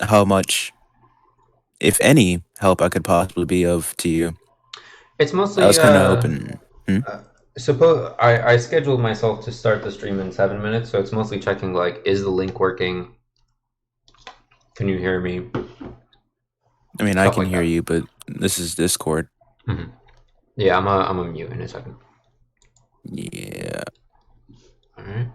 how much, if any, help I could possibly be of to you. It's I mostly was kind of hoping. Hmm? suppose I scheduled myself to start the stream in 7 minutes, so it's mostly checking like, is the link working? Can you hear me? I mean, I Stuff can like hear that. you, but this is Discord. Yeah, I'm a mute in a second. Yeah. All right.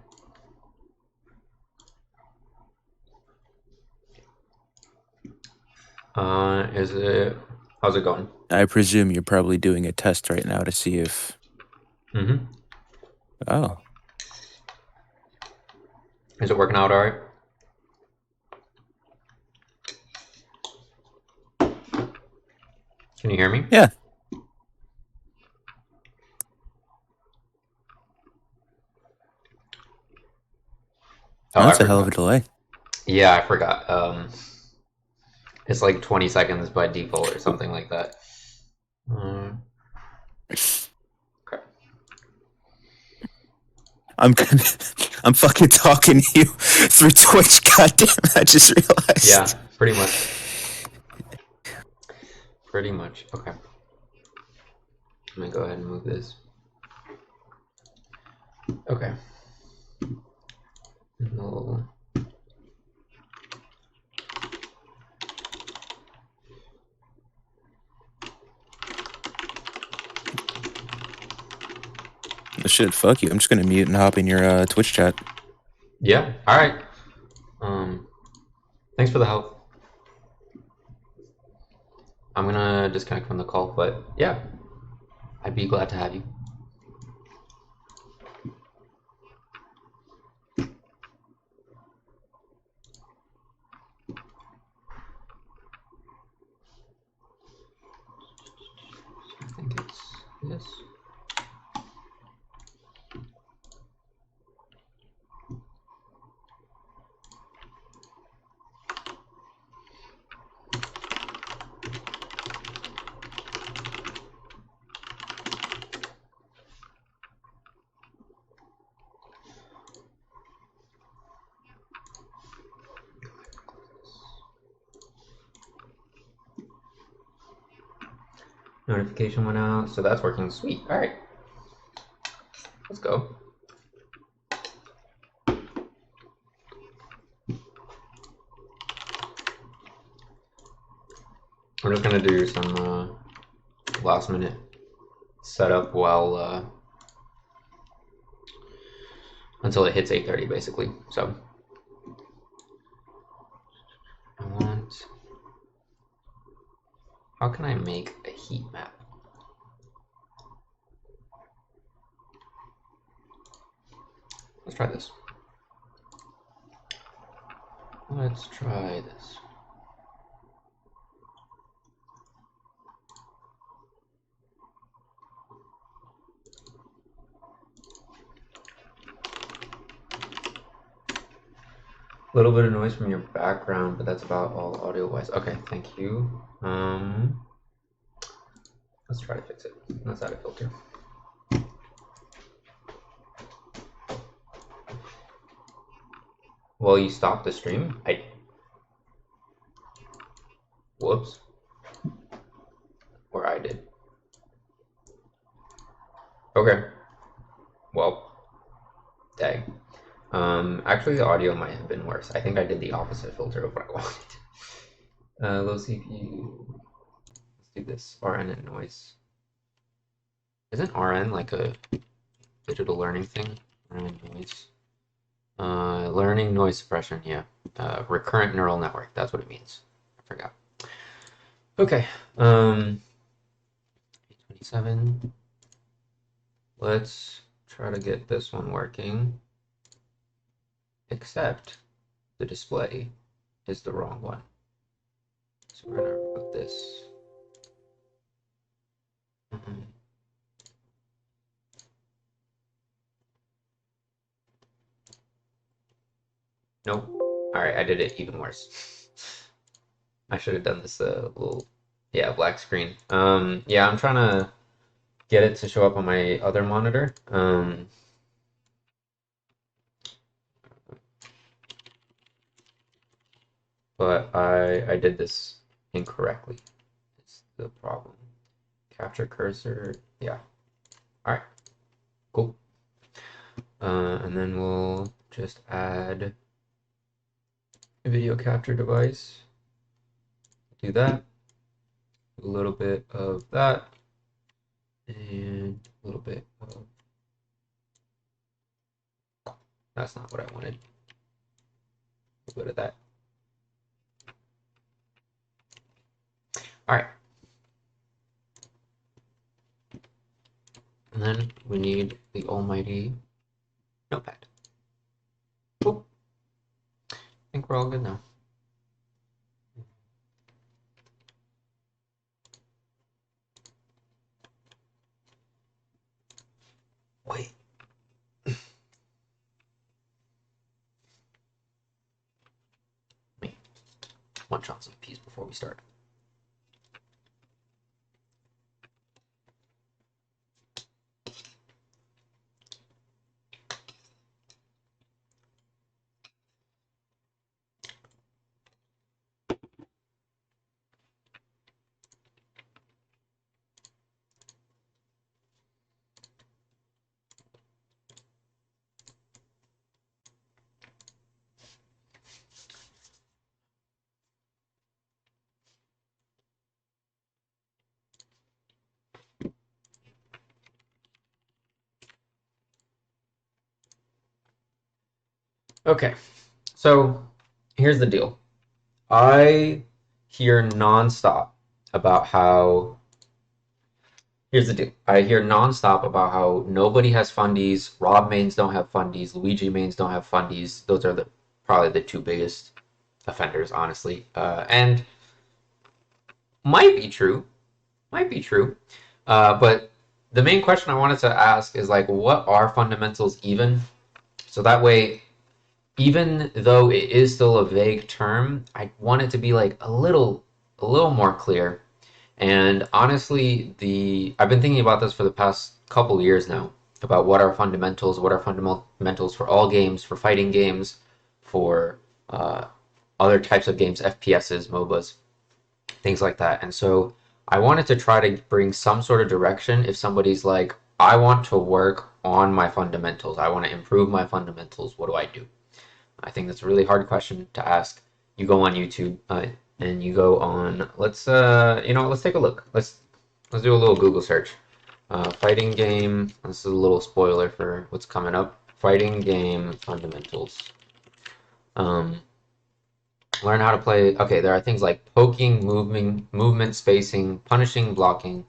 Is it? How's it going? I presume you're probably doing a test right now to see if. Mm-hmm. Oh, Is it working out all right? Can you hear me? yeah. Oh, I That's a hell of a forgot. delay. Yeah, I forgot. It's like 20 seconds by default or something like that. Um, okay. I'm gonna, I'm fucking talking to you through Twitch. Goddamn! I just Yeah, realized. pretty much. Pretty much. Okay. Let me go ahead and move this. Okay. No. Shit, fuck you. I'm just gonna mute and hop in your Twitch chat. Yeah. All right. Um, Thanks for the help. I'm gonna disconnect from the call, but yeah, I'd be glad to have you. I think it's this. Notification went out, so that's working. Sweet. All right, let's go. I'm just gonna do some last minute setup while until it hits 8:30, basically. So I want. How can I make a heat map? Let's try this. Let's try this. A little bit of noise from your background, but that's about all audio-wise. Okay, thank you. Let's try to fix it. Let's add a filter. Well, you stopped the stream. Whoops. Or I did. Okay. Well, dang. Actually, the audio might have been worse. I think I did the opposite filter of what I wanted. Low CPU. Let's do this. RN and noise. Isn't RN like a digital learning thing? RN noise. Learning noise suppression. Yeah. Recurrent neural network. That's what it means. I forgot. Okay. 27. Let's try to get this one working. Except the display is the wrong one. So we're gonna remove this. Nope. All right, I did it even worse. I should have done this a little, yeah, black screen. Yeah, I'm trying to get it to show up on my other monitor. but I did this incorrectly. It's the problem. Capture cursor. Yeah. All right. Cool. And then we'll just add a video capture device. Do that. Do a little bit of that. And a little bit of... That's not what I wanted. A little bit of that. All right. And then we need the almighty notepad. Cool. I think we're all good now. Wait. Me. Munch on some peas before we start. Okay, so here's the deal. I hear nonstop about how. Here's the deal. I hear nonstop about how nobody has fundies, Rob mains don't have fundies, Luigi mains don't have fundies. Those are probably the two biggest offenders, honestly. And might be true, might be true. But the main question I wanted to ask is like, what are fundamentals even? So that way, even though it is still a vague term, I want it to be like a little more clear. And honestly, I've been thinking about this for the past couple years now about what are fundamentals for all games, for fighting games, for other types of games, FPSs, MOBAs, things like that. And so I wanted to try to bring some sort of direction if somebody's like, I want to work on my fundamentals, I want to improve my fundamentals, what do I do? I think that's a really hard question to ask. You go on YouTube and you go on. Let's take a look. Let's do a little Google search. Fighting game. This is a little spoiler for what's coming up. Fighting game fundamentals. Um, Learn how to play. Okay, there are things like poking, movement, spacing, punishing, blocking.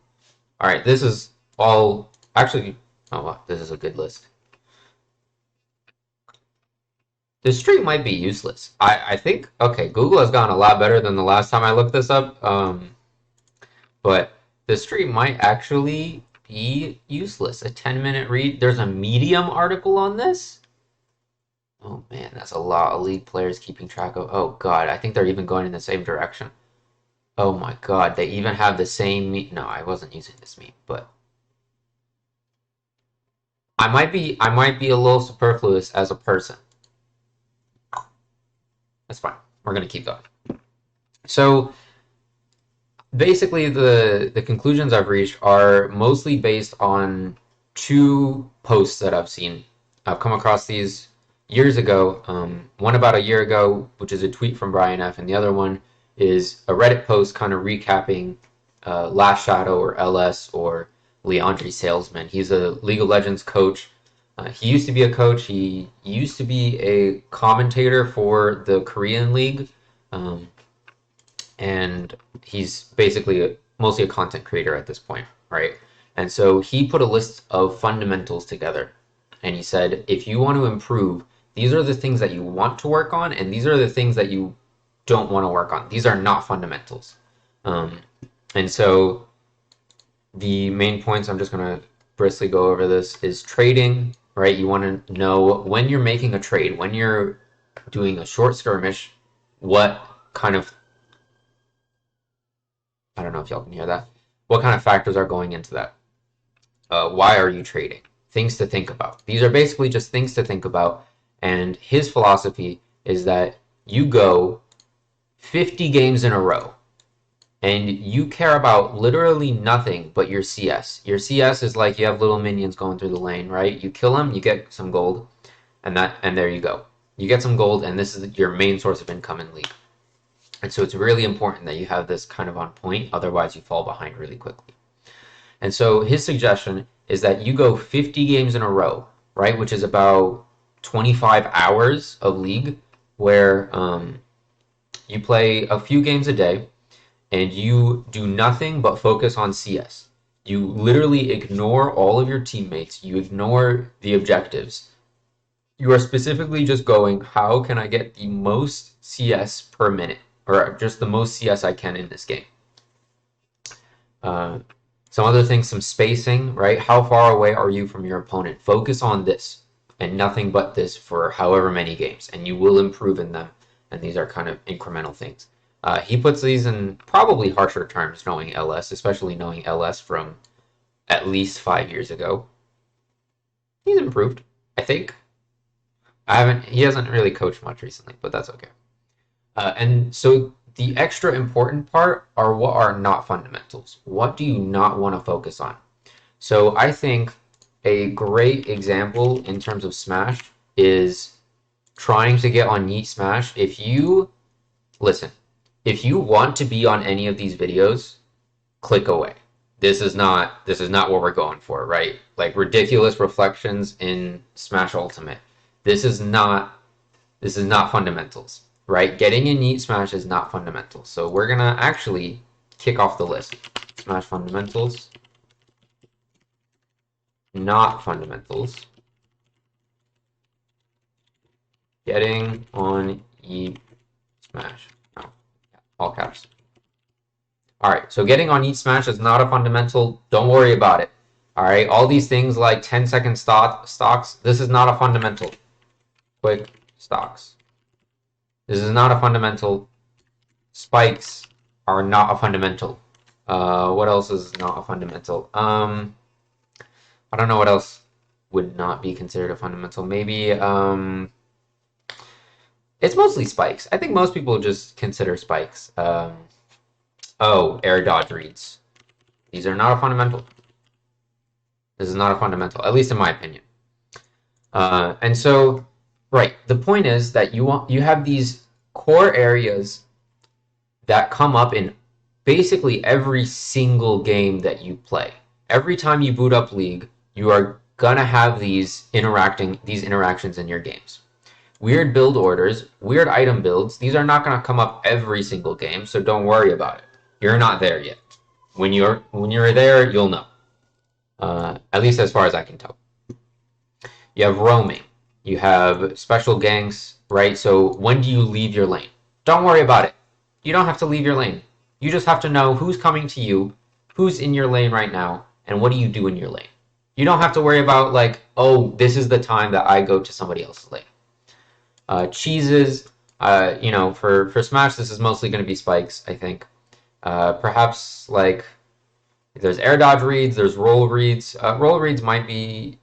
All right, this is all actually. Oh, wow, this is a good list. This stream might be useless. I think, okay, Google has gone a lot better than the last time I looked this up. But the stream might actually be useless. A 10-minute read. There's a Medium article on this. Oh man, that's a lot of league players keeping track of. Oh god, I think they're even going in the same direction. Oh my god, they even have the same No, I wasn't using this meme, but I might be a little superfluous as a person. That's fine. We're gonna keep going. So basically the conclusions I've reached are mostly based on two posts that I've seen. I've come across these years ago. One about a year ago, which is a tweet from Brian F, and the other one is a Reddit post kind of recapping Last Shadow or LS or Leandri Salesman. He's a League of Legends coach. He used to be a coach. He used to be a commentator for the Korean League. Um, and he's basically mostly a content creator at this point, right? And so he put a list of fundamentals together, and he said, if you want to improve, these are the things that you want to work on, and these are the things that you don't want to work on. These are not fundamentals. Um, and so the main points, I'm just going to briskly go over this, is trading, right? You want to know when you're making a trade, when you're doing a short skirmish, what kind of I don't know if y'all can hear that. What kind of factors are going into that? Why are you trading? Things to think about. These are basically just things to think about. And his philosophy is that you go 50 games in a row, and you care about literally nothing but your CS. Your CS is like you have little minions going through the lane, right? You kill them, you get some gold, and there you go. You get some gold, and this is your main source of income in League. And so it's really important that you have this kind of on point, otherwise you fall behind really quickly. And so his suggestion is that you go 50 games in a row, right, which is about 25 hours of League, where you play a few games a day, and you do nothing but focus on CS. You literally ignore all of your teammates, you ignore the objectives. You are specifically just going, how can I get the most CS per minute? Or just the most CS I can in this game. Uh, some other things, some spacing, right? How far away are you from your opponent? Focus on this and nothing but this for however many games, and you will improve in them. And these are kind of incremental things. He puts these in probably harsher terms, knowing LS, especially knowing LS from at least 5 years ago. He's improved, I think. He hasn't really coached much recently, but that's okay. And so the extra important part are what are not fundamentals. What do you not want to focus on? So I think a great example in terms of Smash is trying to get on Yeet Smash. If you want to be on any of these videos, click away. This is not what we're going for, right? Like ridiculous reflections in Smash Ultimate. This is not fundamentals, right? Getting in Yeet Smash is not fundamentals. So we're gonna actually kick off the list. Smash fundamentals, not fundamentals. Getting on Yeet Smash. Oh, all caps. All right, so getting on Yeet Smash is not a fundamental. Don't worry about it. All right, all these things like 10-second stocks, this is not a fundamental. Quick stocks. This is not a fundamental. Spikes are not a fundamental. What else is not a fundamental? I don't know what else would not be considered a fundamental. Maybe it's mostly spikes. I think most people just consider spikes. Air dodge reads. These are not a fundamental. This is not a fundamental, at least in my opinion. And so, right, the point is that you have these core areas that come up in basically every single game that you play. Every time you boot up League, you are gonna have these interactions in your games. Weird build orders, weird item builds, these are not gonna come up every single game, so don't worry about it. You're not there yet. When you're there, you'll know. At least as far as I can tell. You have roaming. You have special ganks, right? So when do you leave your lane? Don't worry about it. You don't have to leave your lane. You just have to know who's coming to you, who's in your lane right now, and what do you do in your lane. You don't have to worry about like, oh, this is the time that I go to somebody else's lane. Cheeses, for Smash, this is mostly going to be spikes, I think. Perhaps like there's air dodge reads, there's roll reads. Roll reads might be,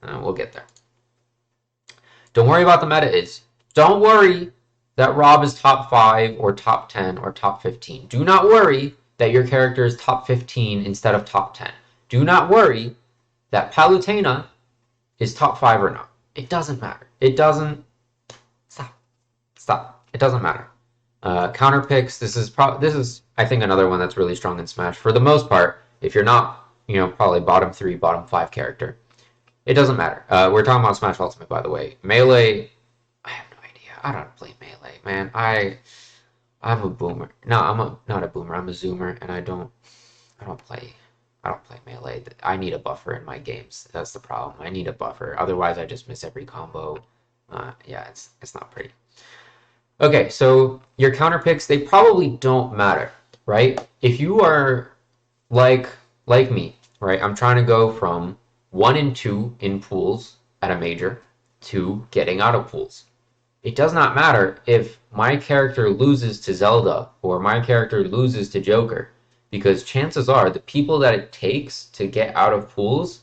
we'll get there. Don't worry about the meta is. Don't worry that Rob is top 5 or top 10 or top 15. Do not worry that your character is top 15 instead of top 10. Do not worry that Palutena is top 5 or not. It doesn't matter. It doesn't. Stop. It doesn't matter. Counter picks. This is I think another one that's really strong in Smash. For the most part, if you're not probably bottom 3, bottom 5 character, it doesn't matter. We're talking about Smash Ultimate, by the way. Melee, I have no idea. I don't play Melee, man. I'm a boomer. No, not a boomer. I'm a zoomer, and I don't play Melee. I need a buffer in my games. That's the problem. I need a buffer. Otherwise, I just miss every combo. Yeah, it's not pretty. Okay, so your counter picks, they probably don't matter, right? If you are like me, right? I'm trying to go from 1 and 2 in pools at a major to getting out of pools. It does not matter if my character loses to Zelda or my character loses to Joker, because chances are the people that it takes to get out of pools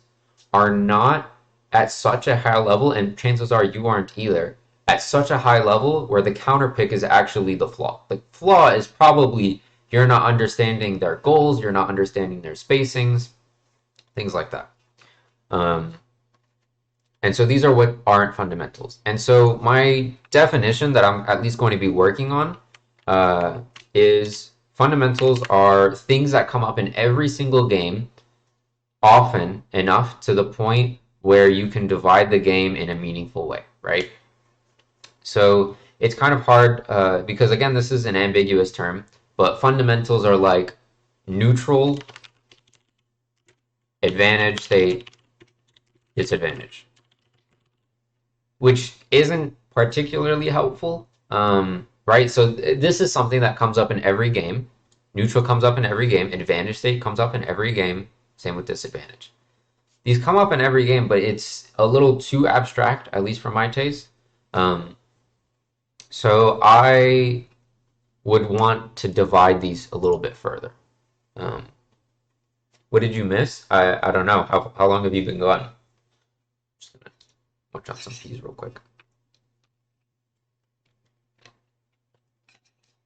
are not at such a high level, and chances are you aren't either, at such a high level where the counter pick is actually the flaw. The flaw is probably you're not understanding their goals, you're not understanding their spacings, things like that. Um, and so these are what aren't fundamentals. And so my definition that I'm at least going to be working on is fundamentals are things that come up in every single game often enough to the point where you can divide the game in a meaningful way, right? So it's kind of hard because, again, this is an ambiguous term, but fundamentals are like neutral, advantage, state, disadvantage, which isn't particularly helpful, right? So this is something that comes up in every game. Neutral comes up in every game. Advantage state comes up in every game. Same with disadvantage. These come up in every game, but it's a little too abstract, at least for my taste. Um, so I would want to divide these a little bit further. Um, what did you miss? I don't know. How long have you been gone? Just gonna watch out some peas real quick.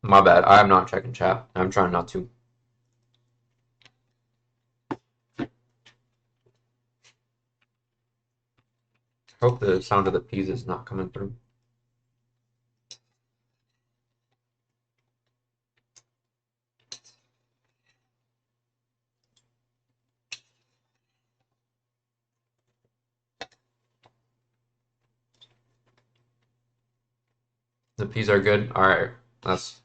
My bad. I'm not checking chat. I'm trying not to. Hope the sound of the peas is not coming through. The peas are good. All right. That's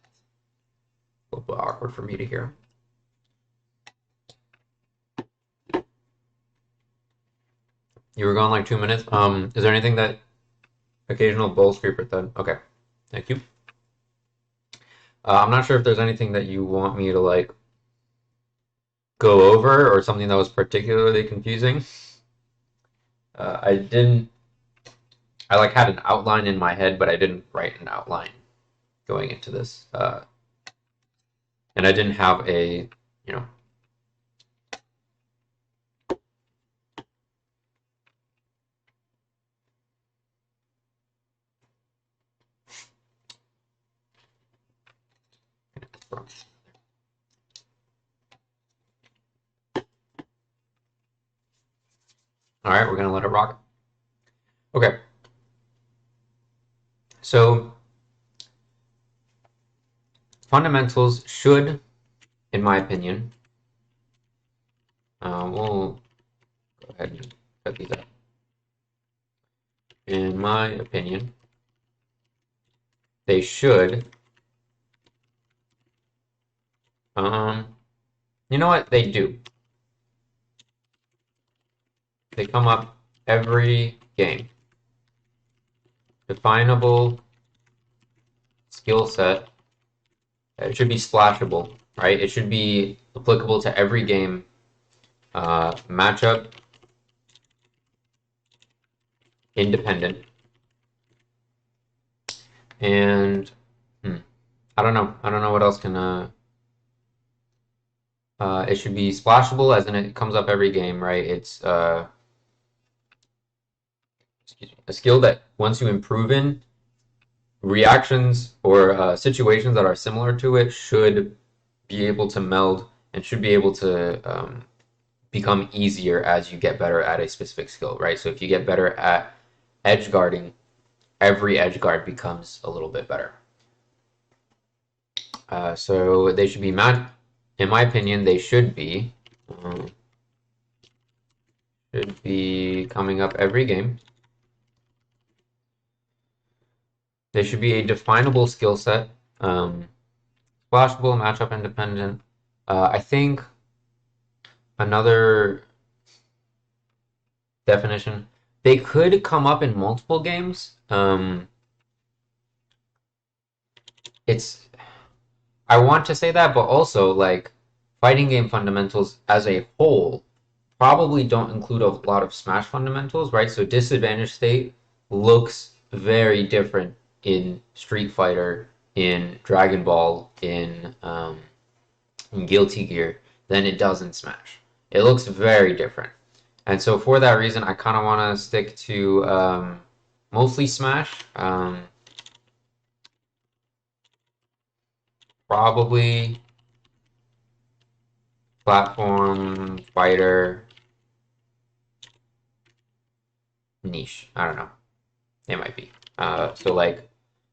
a little bit awkward for me to hear. You were gone like 2 minutes. Is there anything that occasional bull scraper then? Okay. Thank you. I'm not sure if there's anything that you want me to like go over or something that was particularly confusing. I didn't. I like had an outline in my head, but I didn't write an outline going into this, and I didn't have a, you know. All right, we're gonna let it rock. Okay. So fundamentals should, in my opinion, we'll go ahead and cut these out. In my opinion, they should. You know what? They do. They come up every game. Definable skill set. It should be splashable, right? It should be applicable to every game. Matchup independent. And I don't know. I don't know what else can. It should be splashable, as in it comes up every game, right? It's excuse me, a skill that once you improve in, reactions or situations that are similar to it should be able to meld and should be able to become easier as you get better at a specific skill, right? So if you get better at edge guarding, every edge guard becomes a little bit better. So they should be in my opinion, they should be coming up every game. They should be a definable skill set, splashable, matchup independent. I think another definition, they could come up in multiple games. I want to say that, but also like fighting game fundamentals as a whole probably don't include a lot of Smash fundamentals, right? So disadvantage state looks very different in Street Fighter, in Dragon Ball, in Guilty Gear than it does in Smash. It looks very different. And so for that reason, I kind of want to stick to Mostly Smash. Probably platform, fighter, niche. I don't know. It might be. So like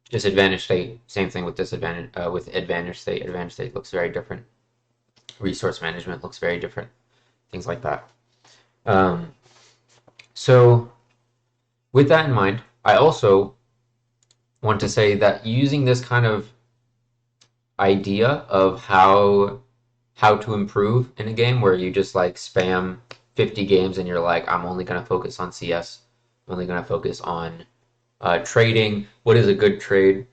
disadvantage state, same thing with disadvantage with advantage state. Advantage state looks very different. Resource management looks very different. Things like that. Um, so with that in mind, I also want to say that using this kind of idea of how to improve in a game where you just like spam 50 games and you're like, I'm only going to focus on CS. I'm only going to focus on trading. What is a good trade?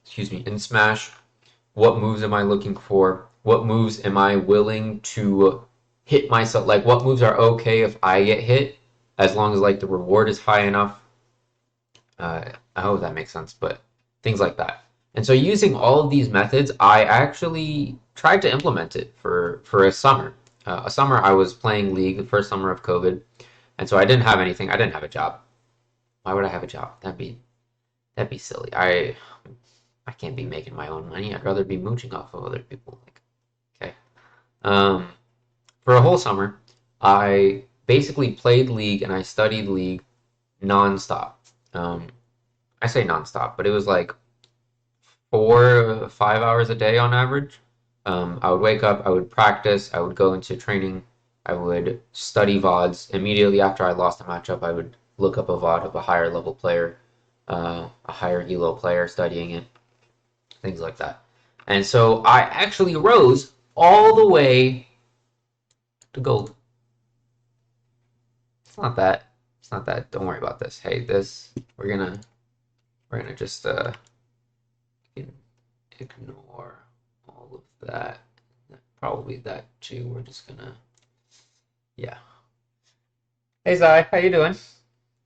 Excuse me, in Smash. What moves am I looking for? What moves am I willing to hit myself? Like, what moves are okay if I get hit, as long as like the reward is high enough. I hope that makes sense, but things like that. And so using all of these methods, I actually tried to implement it for a summer. A summer I was playing League, the first summer of COVID, and so I didn't have anything. I didn't have a job. Why would I have a job? That'd be silly. I can't be making my own money. I'd rather be mooching off of other people. Like, okay. Um, for a whole summer, I basically played League and I studied League nonstop. Um, I say nonstop, but it was like 4 5 hours a day on average. I would wake up, I would practice, I would go into training, I would study VODs. Immediately after I lost a matchup, I would look up a VOD of a higher level player, a higher elo player, studying it, things like that. And so I actually rose all the way to gold. It's not that. It's not that. Don't worry about this. Hey, this we're gonna just ignore all of that. Probably that too. We're just gonna, yeah. Hey Zai, how you doing?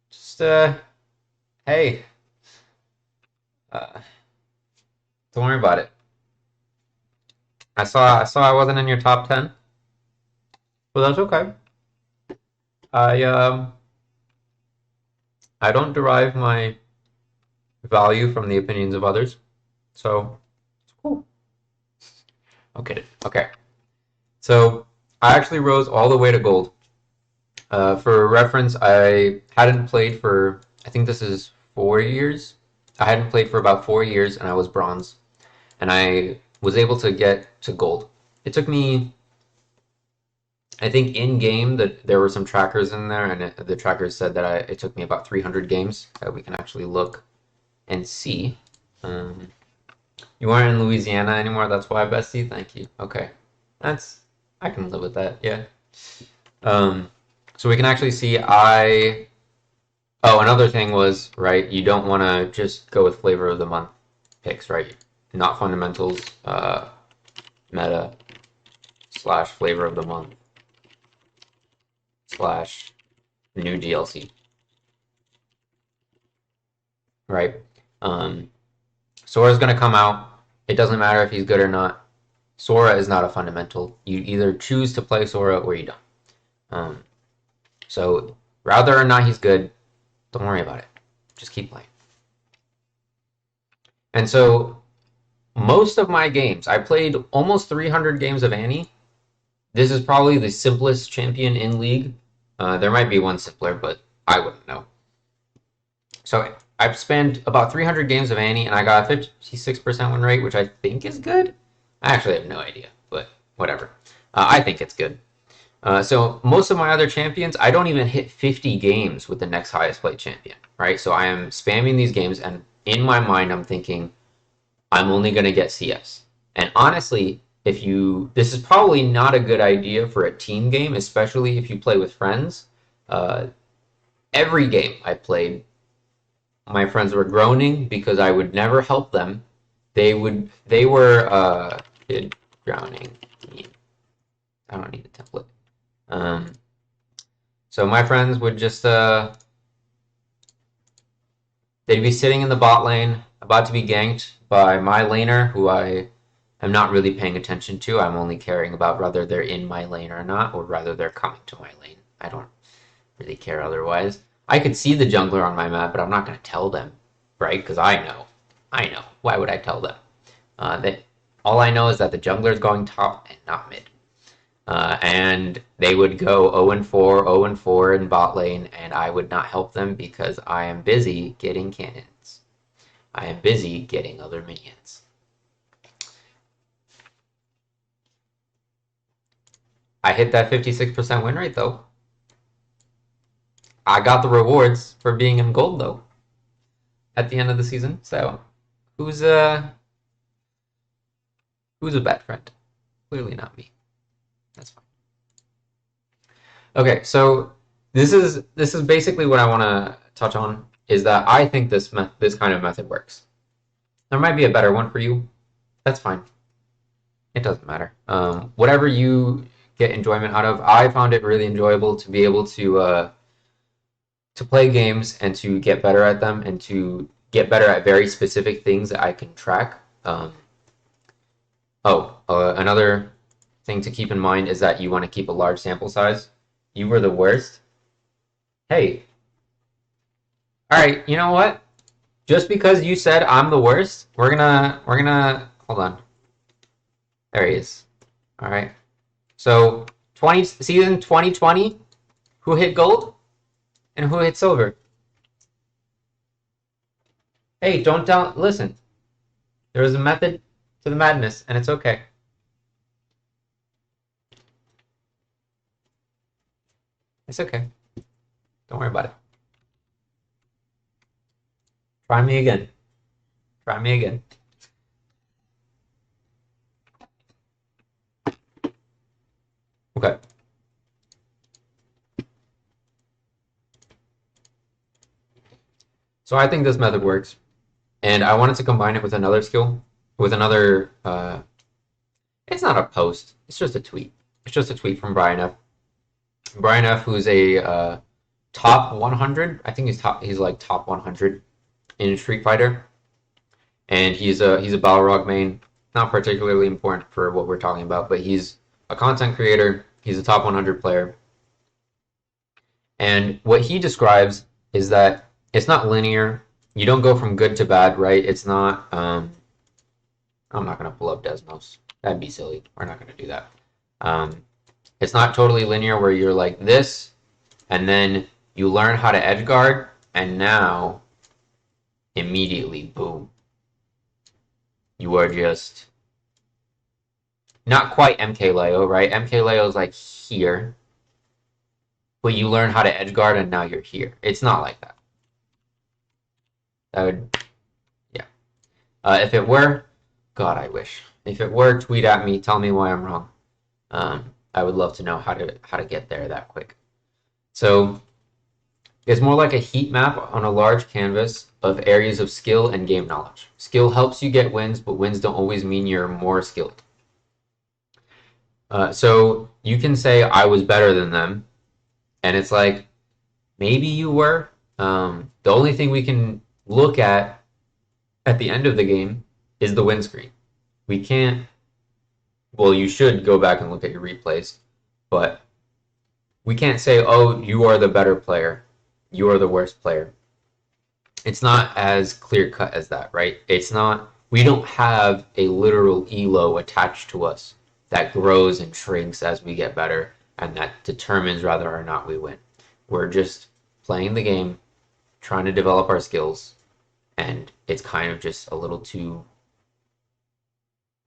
Just hey, uh, don't worry about it. I saw I wasn't in your top 10, but that's okay. I um I don't derive my value from the opinions of others, so it's cool. Okay, okay. So I actually rose all the way to gold. For reference, I hadn't played for, I think this is 4 years. I hadn't played for about 4 years and I was bronze. And I was able to get to gold. It took me, I think in game that there were some trackers in there, and the trackers said that it took me about 300 games. We can actually look and see. Um, you aren't in Louisiana anymore, that's why, bestie? Thank you. Okay. That's, I can live with that, yeah. Um, so we can actually see oh, another thing was, right, you don't want to just go with flavor of the month picks, right? Not fundamentals, meta, slash flavor of the month, slash new DLC, right? Sora's going to come out. It doesn't matter if he's good or not. Sora is not a fundamental. You either choose to play Sora or you don't. So whether or not he's good, don't worry about it. Just keep playing. And so most of my games, I played almost 300 games of Annie. This is probably the simplest champion in League. There might be one simpler, but I wouldn't know. So I've spent about 300 games of Annie, and I got a 56% win rate, which I think is good. I actually have no idea, but whatever. I think it's good. So most of my other champions, I don't even hit 50 games with the next highest played champion, right? So I am spamming these games, and in my mind, I'm thinking, I'm only going to get CS. And honestly, this is probably not a good idea for a team game, especially if you play with friends. Every game I played, my friends were groaning because I would never help them. They were drowning. I don't need a template. So my friends would just they'd be sitting in the bot lane, about to be ganked by my laner, who I am not really paying attention to. I'm only caring about whether they're in my lane or not, or rather they're coming to my lane. I don't really care otherwise. I could see the jungler on my map, but I'm not going to tell them, right? Because I know. I know. Why would I tell them? That all I know is that the jungler is going top and not mid. And they would go 0 and 4, 0 and 4 in bot lane, and I would not help them because I am busy getting cannons. I am busy getting other minions. I hit that 56% win rate though. I got the rewards for being in gold though at the end of the season. So who's a bad friend? Clearly not me. That's fine. Okay, so this is basically what I want to touch on is that I think this kind of method works. There might be a better one for you. That's fine. It doesn't matter. Whatever you get enjoyment out of, I found it really enjoyable to be able to play games and to get better at them and to get better at very specific things that I can track. Another thing to keep in mind is that you want to keep a large sample size. You were the worst. Hey. All right, you know what? Just because you said I'm the worst, we're gonna hold on. There he is. All right. So, season 2020, who hit gold and who hit silver? Hey, don't listen. There is a method to the madness, and it's okay. It's okay. Don't worry about it. Try me again. Try me again. Okay. So I think this method works, and I wanted to combine it with another skill, with another. It's not a post. It's just a tweet. It's just a tweet from Brian F. Brian F, who's a top 100. I think he's like top 100 in Street Fighter, and he's a Balrog main. Not particularly important for what we're talking about, but he's a content creator. He's a top 100 player, and what he describes is that it's not linear. You don't go from good to bad, right? It's not. I'm not gonna pull up Desmos. That'd be silly. We're not gonna do that. It's not totally linear where you're like this, and then you learn how to edge guard, and now immediately, boom, you are just not quite MK Leo, right? MK Leo is like here, but you learn how to edge guard, and now you're here. It's not like that. That would, yeah. If it were, God, I wish. If it were, tweet at me, tell me why I'm wrong. I would love to know how to get there that quick. So it's more like a heat map on a large canvas of areas of skill and game knowledge. Skill helps you get wins, but wins don't always mean you're more skilled. So you can say I was better than them, and it's like maybe you were. The only thing we can look at the end of the game is the win screen. We can't. Well, you should go back and look at your replays, but we can't say, oh, you are the better player, you are the worst player. It's not as clear cut as that, right? It's not, we don't have a literal elo attached to us that grows and shrinks as we get better and that determines whether or not we win. We're just playing the game, trying to develop our skills, and it's kind of just a little too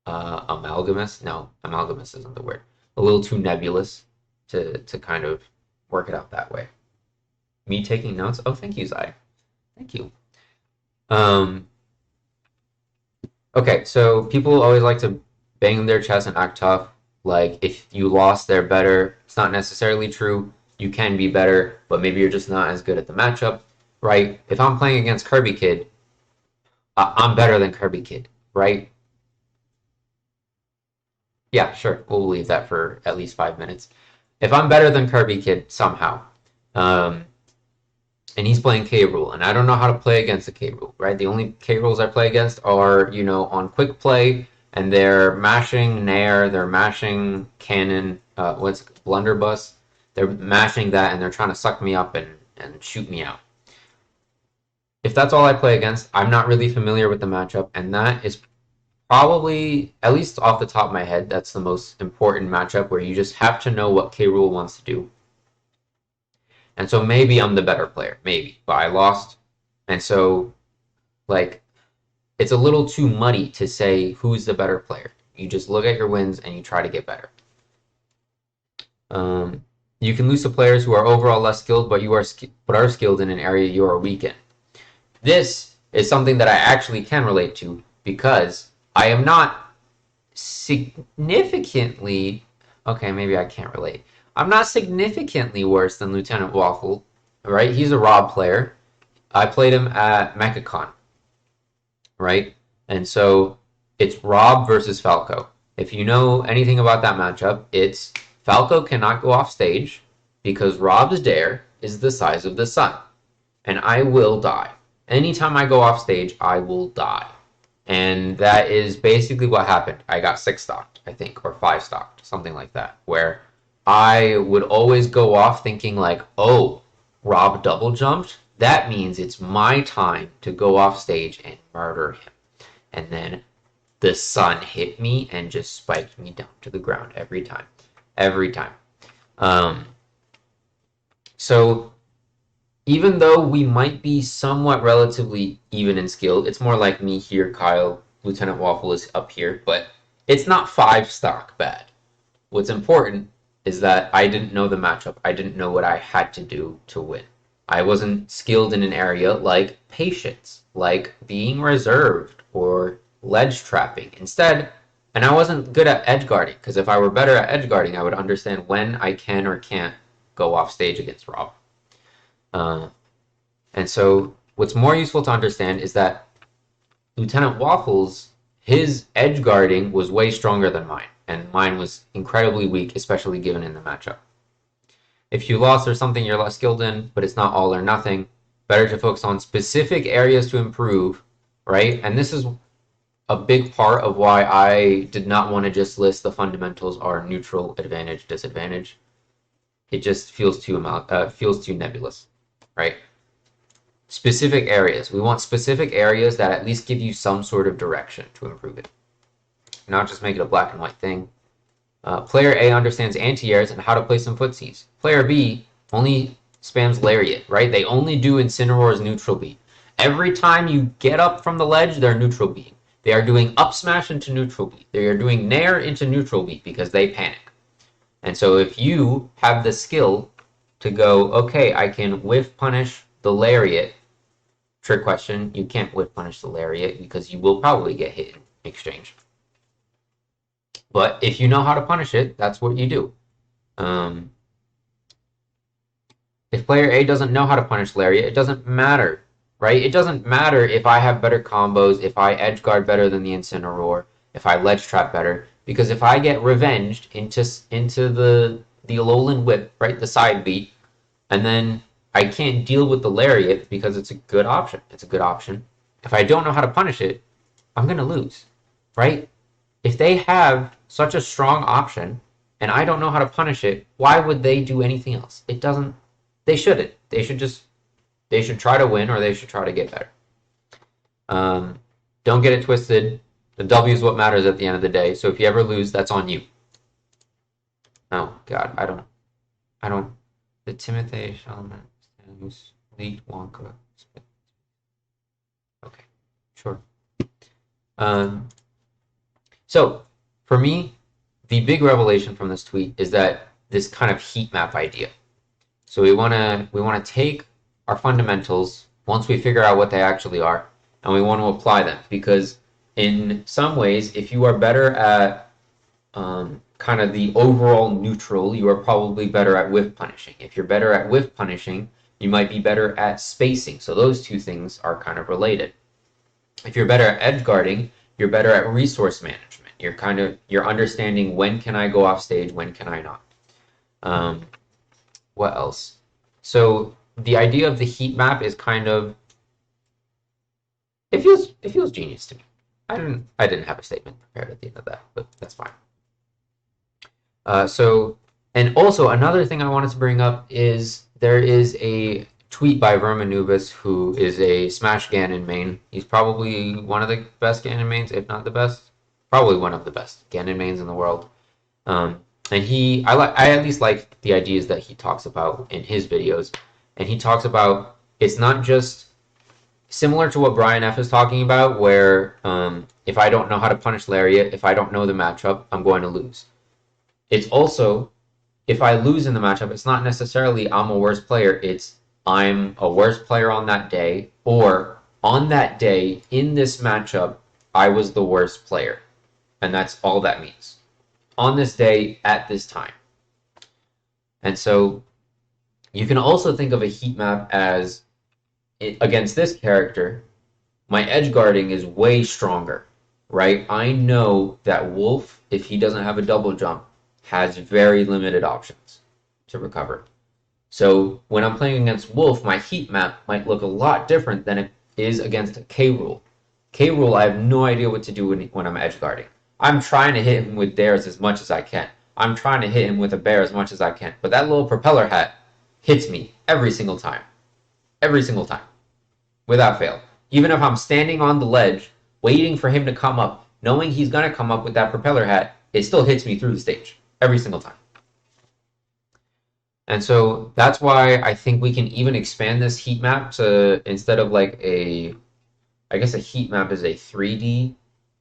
amalgamous. No, amalgamous isn't the word. A little too nebulous to kind of work it out that way. Me taking notes? Oh, thank you, Zai. Thank you. Okay, so people always like to bang their chest and act tough. Like, if you lost, they're better. It's not necessarily true. You can be better, but maybe you're just not as good at the matchup, right? If I'm playing against Kirby Kid, I'm better than Kirby Kid, right? Yeah, sure. We'll leave that for at least 5 minutes. If I'm better than Kirby Kid somehow, and he's playing K Rool, and I don't know how to play against the K Rool, right? The only K Rools I play against are, on quick play, and they're mashing Nair, they're mashing Cannon, blunderbuss. They're mashing that, and they're trying to suck me up and and shoot me out. If that's all I play against, I'm not really familiar with the matchup, and that is probably, at least off the top of my head, that's the most important matchup where you just have to know what K. Rool wants to do. And so maybe I'm the better player, maybe, but I lost. And so, like, it's a little too muddy to say who's the better player. You just look at your wins and you try to get better. You can lose to players who are overall less skilled, but are skilled in an area you are weak in. This is something that I actually can relate to because I am not significantly. Okay, maybe I can't relate. I'm not significantly worse than Lieutenant Waffle, right? He's a Rob player. I played him at MechaCon, right? And so it's Rob versus Falco. If you know anything about that matchup, it's Falco cannot go off stage because Rob's dare is the size of the sun, and I will die. Anytime I go off stage, I will die. And that is basically what happened. I got 6 stocked, I think, or 5 stocked, something like that, where I would always go off thinking like, oh, Rob double jumped? That means it's my time to go off stage and murder him. And then the sun hit me and just spiked me down to the ground every time. Every time. So even though we might be somewhat relatively even in skill, it's more like me here, Kyle, Lieutenant Waffle is up here, but it's not 5 stock bad. What's important is that I didn't know the matchup. I didn't know what I had to do to win. I wasn't skilled in an area like patience, like being reserved, or ledge trapping. Instead, and I wasn't good at edge guarding, because if I were better at edge guarding, I would understand when I can or can't go off stage against Rob. And so what's more useful to understand is that Lieutenant Waffles, his edge guarding was way stronger than mine, and mine was incredibly weak, especially given in the matchup. If you lost, there's something you're less skilled in, but it's not all or nothing. Better to focus on specific areas to improve, right? And this is a big part of why I did not want to just list the fundamentals are neutral, advantage, disadvantage. It just feels too nebulous, right? Specific areas. We want specific areas that at least give you some sort of direction to improve it. Not just make it a black and white thing. Player A understands anti-airs and how to play some footsies. Player B only spams lariat, right? They only do Incineroar's neutral beat. Every time you get up from the ledge, they're neutral beat. They are doing up smash into neutral beat. They are doing nair into neutral beat because they panic. And so if you have the skill to go, okay, I can whiff punish the lariat. Trick question, you can't whiff punish the lariat because you will probably get hit in exchange. But if you know how to punish it, that's what you do. If player A doesn't know how to punish lariat, it doesn't matter, right? It doesn't matter if I have better combos, if I edge guard better than the Incineroar, if I ledge trap better, because if I get revenged into the Alolan Whip, right, the side beat, and then I can't deal with the lariat because it's a good option. It's a good option. If I don't know how to punish it, I'm gonna lose, right? If they have such a strong option and I don't know how to punish it, why would they do anything else? It doesn't. They shouldn't. They should try to win or they should try to get better. Don't get it twisted. The W is what matters at the end of the day. So if you ever lose, that's on you. Oh God, I don't. The Timothy Shalaman, Lead Wonka. Okay, sure. So for me, the big revelation from this tweet is that this kind of heat map idea. So we want to take our fundamentals once we figure out what they actually are, and we want to apply them because in some ways, if you are better at kind of the overall neutral, you are probably better at whiff punishing. If you're better at whiff punishing, you might be better at spacing. So those two things are kind of related. If you're better at edge guarding, you're better at resource management. You're understanding when can I go off stage, when can I not. What else? So the idea of the heat map is kind of it feels genius to me. I didn't have a statement prepared at the end of that, but that's fine. And also another thing I wanted to bring up is there is a tweet by Verminubis, who is a Smash Ganon main. He's probably one of the best Ganon mains, if not the best. Probably one of the best Ganon mains in the world. Um, and I at least like the ideas that he talks about in his videos. And he talks about it's not just similar to what Brian F is talking about, where if I don't know how to punish Lariat, if I don't know the matchup, I'm going to lose. It's also if I lose in the matchup, it's not necessarily I'm a worse player. It's I'm a worse player on that day, or on that day in this matchup, I was the worst player. And that's all that means. On this day, at this time. And so you can also think of a heat map as against this character, my edge guarding is way stronger, right? I know that Wolf, if he doesn't have a double jump, has very limited options to recover. So when I'm playing against Wolf, my heat map might look a lot different than it is against K Rule. K Rule, I have no idea what to do when I'm edge guarding. I'm trying to hit him with dares as much as I can. I'm trying to hit him with a bear as much as I can. But that little propeller hat hits me every single time. Every single time. Without fail. Even if I'm standing on the ledge, waiting for him to come up, knowing he's going to come up with that propeller hat, it still hits me through the stage. Every single time. And so that's why I think we can even expand this heat map to, instead of like I guess a heat map is a 3D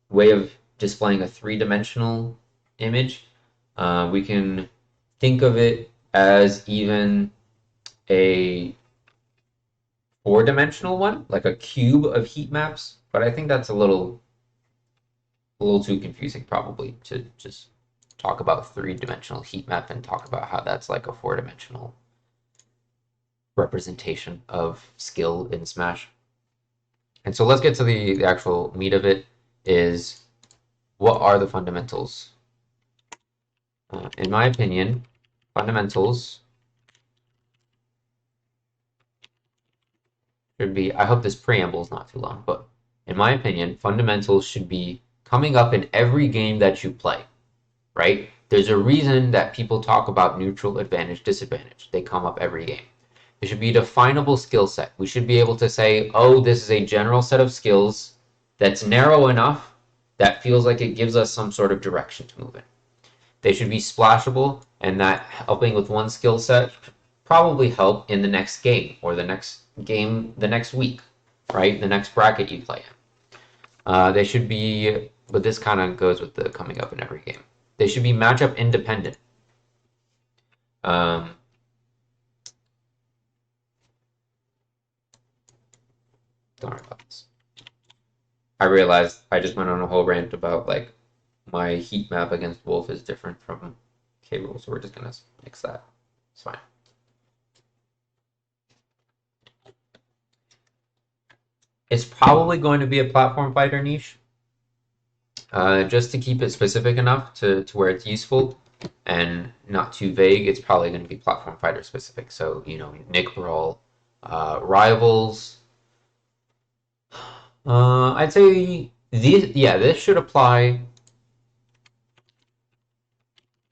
way of displaying a three-dimensional image. We can think of it as even a four-dimensional one, like a cube of heat maps. But I think that's a little too confusing probably to just talk about three-dimensional heat map and talk about how that's like a four-dimensional representation of skill in Smash. And so let's get to the actual meat of it, is what are the fundamentals? In my opinion, fundamentals should be, I hope this preamble is not too long, but in my opinion, fundamentals should be coming up in every game that you play, right? There's a reason that people talk about neutral, advantage, disadvantage. They come up every game. It should be a definable skill set. We should be able to say, oh, this is a general set of skills that's narrow enough that feels like it gives us some sort of direction to move in. They should be splashable, and that helping with one skill set probably help in the next game or the next game the next week, right? The next bracket you play in. They should be, but this kind of goes with the coming up in every game. They should be matchup independent. Don't worry about this. I realized I just went on a whole rant about like my heat map against Wolf is different from K Rule, so we're just gonna mix that. It's fine. It's probably going to be a platform fighter niche, just to keep it specific enough to where it's useful and not too vague. It's probably going to be platform fighter specific. So, you know, Nick Brawl, Rivals. I'd say this should apply.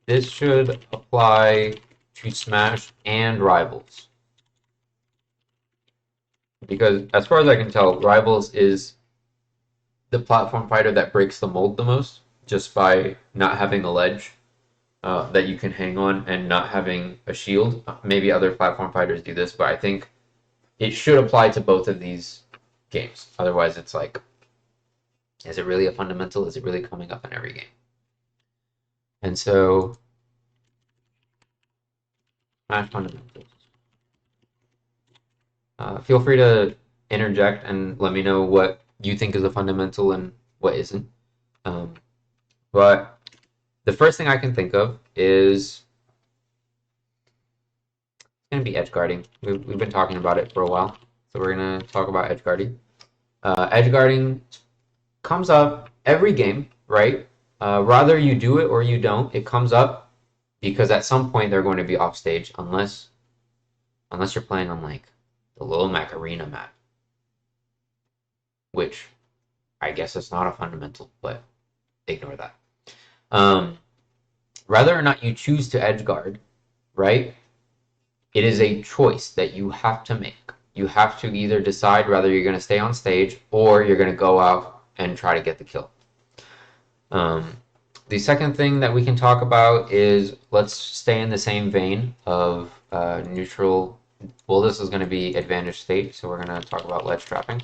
This should apply to Smash and Rivals. Because as far as I can tell, Rivals is the platform fighter that breaks the mold the most, just by not having a ledge that you can hang on and not having a shield. Maybe other platform fighters do this, but I think it should apply to both of these games. Otherwise, it's like, is it really a fundamental? Is it really coming up in every game? And so, Smash fundamentals. Feel free to interject and let me know what you think is a fundamental and what isn't. But the first thing I can think of is it's going to be edge guarding. We've been talking about it for a while, so we're going to talk about edge guarding. Edge guarding comes up every game, right? Rather you do it or you don't, it comes up because at some point they're going to be off stage, unless you're playing on like the Little Mac Arena map, which I guess it's not a fundamental, but ignore that. Whether or not you choose to edge guard, right? it is a choice that you have to make. You have to either decide whether you're going to stay on stage or you're going to go out and try to get the kill. Um, the second thing that we can talk about is, let's stay in the same vein of neutral. Well, this is going to be advantage state, so we're going to talk about ledge trapping.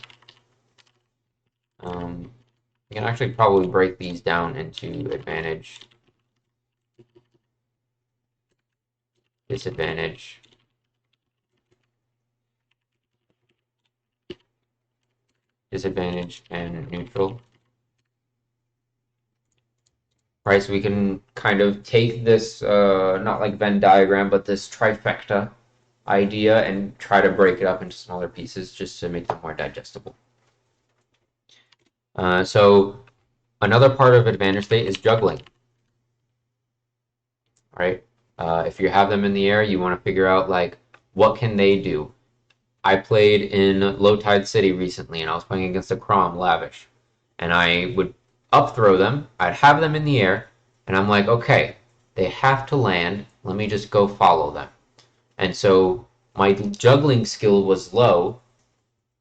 You can actually probably break these down into advantage, disadvantage, disadvantage, and neutral. Right, so we can kind of take this, not like Venn diagram, but this trifecta idea and try to break it up into smaller pieces just to make them more digestible. So another part of advantage state is juggling. Right? If you have them in the air, you want to figure out like what can they do. I played in Low Tide City recently, and I was playing against a Crom Lavish, and I would up throw them. I'd have them in the air, and I'm like, okay, they have to land. Let me just go follow them. And so my juggling skill was low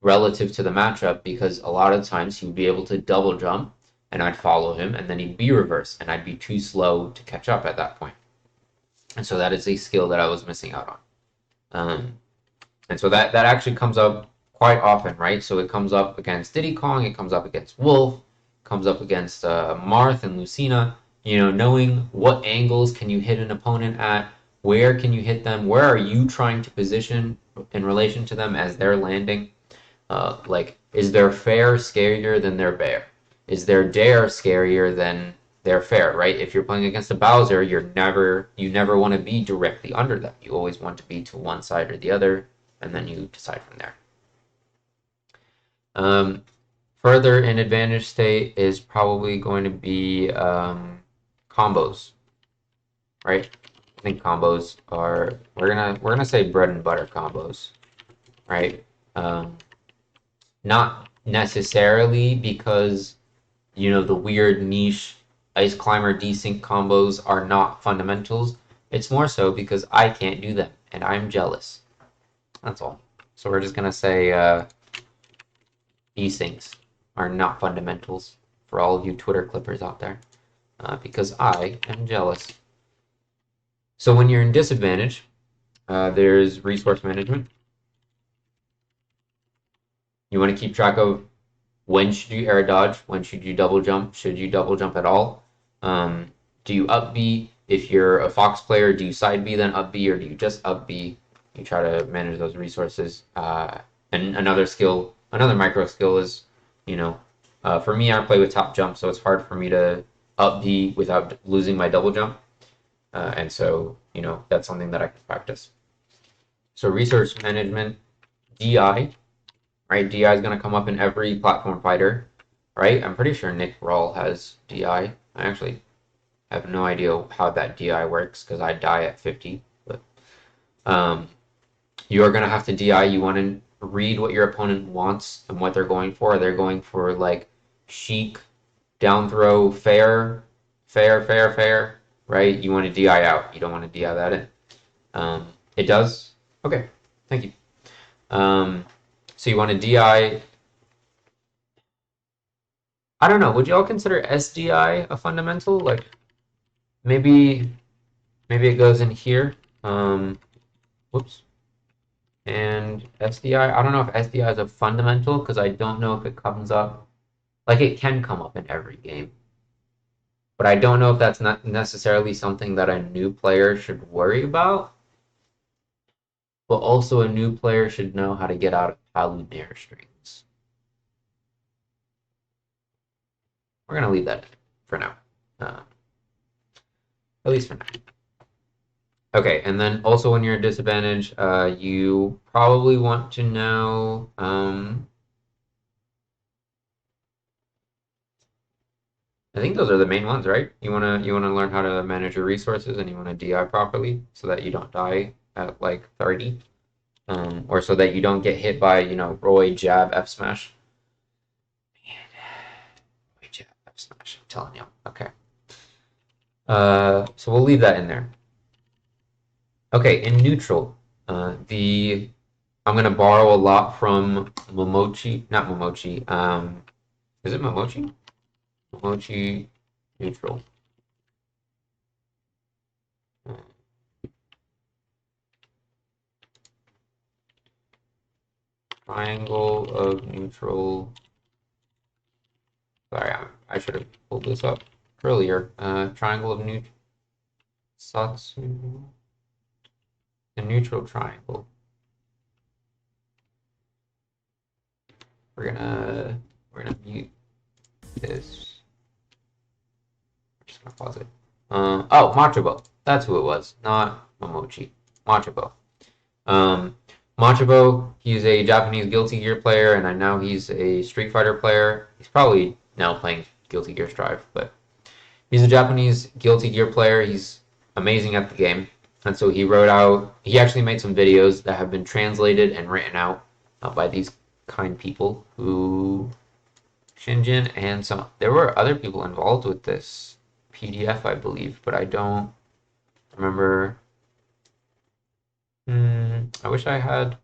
relative to the matchup because a lot of times he would be able to double jump, and I'd follow him, and then he'd be reversed, and I'd be too slow to catch up at that point. And so that is a skill that I was missing out on. And so that actually comes up quite often, right? So it comes up against Diddy Kong, it comes up against Wolf, comes up against Marth and Lucina. You know, knowing what angles can you hit an opponent at, where can you hit them, where are you trying to position in relation to them as they're landing? Like, is their fair scarier than their bear? Is their dare scarier than their fair? Right? If you're playing against a Bowser, you never want to be directly under them. You always want to be to one side or the other, and then you decide from there. Further in advantage state is probably going to be combos, right? I think combos are we're gonna say bread and butter combos, right? Not necessarily because the weird niche ice climber desync combos are not fundamentals. It's more so because I can't do them and I'm jealous. That's all. So we're just gonna say desyncs are not fundamentals for all of you Twitter clippers out there, because I am jealous. So when you're in disadvantage, there's resource management. You want to keep track of when should you air dodge, when should you double jump, should you double jump at all? Do you up B? If you're a Fox player, do you side B then up B, or do you just up B? You try to manage those resources. And another micro skill is, for me, I play with top jump, so it's hard for me to up B without losing my double jump. And so, that's something that I can practice. So resource management, DI, right? DI is going to come up in every platform fighter, right? I'm pretty sure Nick Rawl has DI. I actually have no idea how that DI works because I die at 50. But you are going to have to DI. You want to read what your opponent wants and what they're going for. They're going for like chic, down throw, fair, right? You want to DI out. You don't want to DI that in. It does? Okay, thank you. So you want to DI. I don't know. Would you all consider SDI a fundamental? Like maybe it goes in here. Whoops. And SDI. I don't know if SDI is a fundamental because I don't know if it comes up. Like it can come up in every game. But I don't know if that's not necessarily something that a new player should worry about. But also a new player should know how to get out of Paludare strings. We're going to leave that for now. At least for now. Okay, and then also when you're at disadvantage, you probably want to know... I think those are the main ones, right? You wanna learn how to manage your resources, and you want to DI properly so that you don't die at like 30. Or so that you don't get hit by, Roy jab F smash. Roy jab F smash. I'm telling you. Okay. So we'll leave that in there. Okay, in neutral, The I'm gonna borrow a lot from Momochi, not Momochi. Is it Momochi? Momochi neutral. Uh, Triangle of neutral. Sorry, I should have pulled this up earlier. Triangle of neutral. Satsu. A neutral triangle. We're gonna mute this. I'm just gonna pause it. Oh, Machabo. That's who it was, not Momochi. Machabo. Um, Machabo, he's a Japanese Guilty Gear player, and I know he's a Street Fighter player. He's probably now playing Guilty Gear Strive, but he's a Japanese Guilty Gear player. He's amazing at the game. And so he actually made some videos that have been translated and written out by these kind people who, Shinjin and some, there were other people involved with this PDF, I believe, but I don't remember. I wish I had.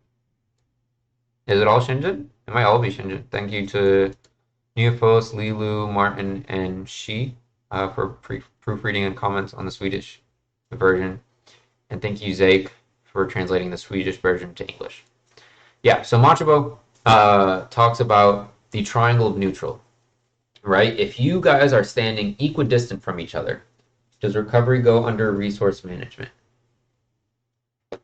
Is it all Shinjin? It might all be Shinjin. Thank you to Neopost, Lilu, Martin, and Shi for proofreading and comments on the Swedish version. And thank you, Zake, for translating the Swedish version to English. Yeah, so Machabo talks about the triangle of neutral, right? If you guys are standing equidistant from each other, does recovery go under resource management? I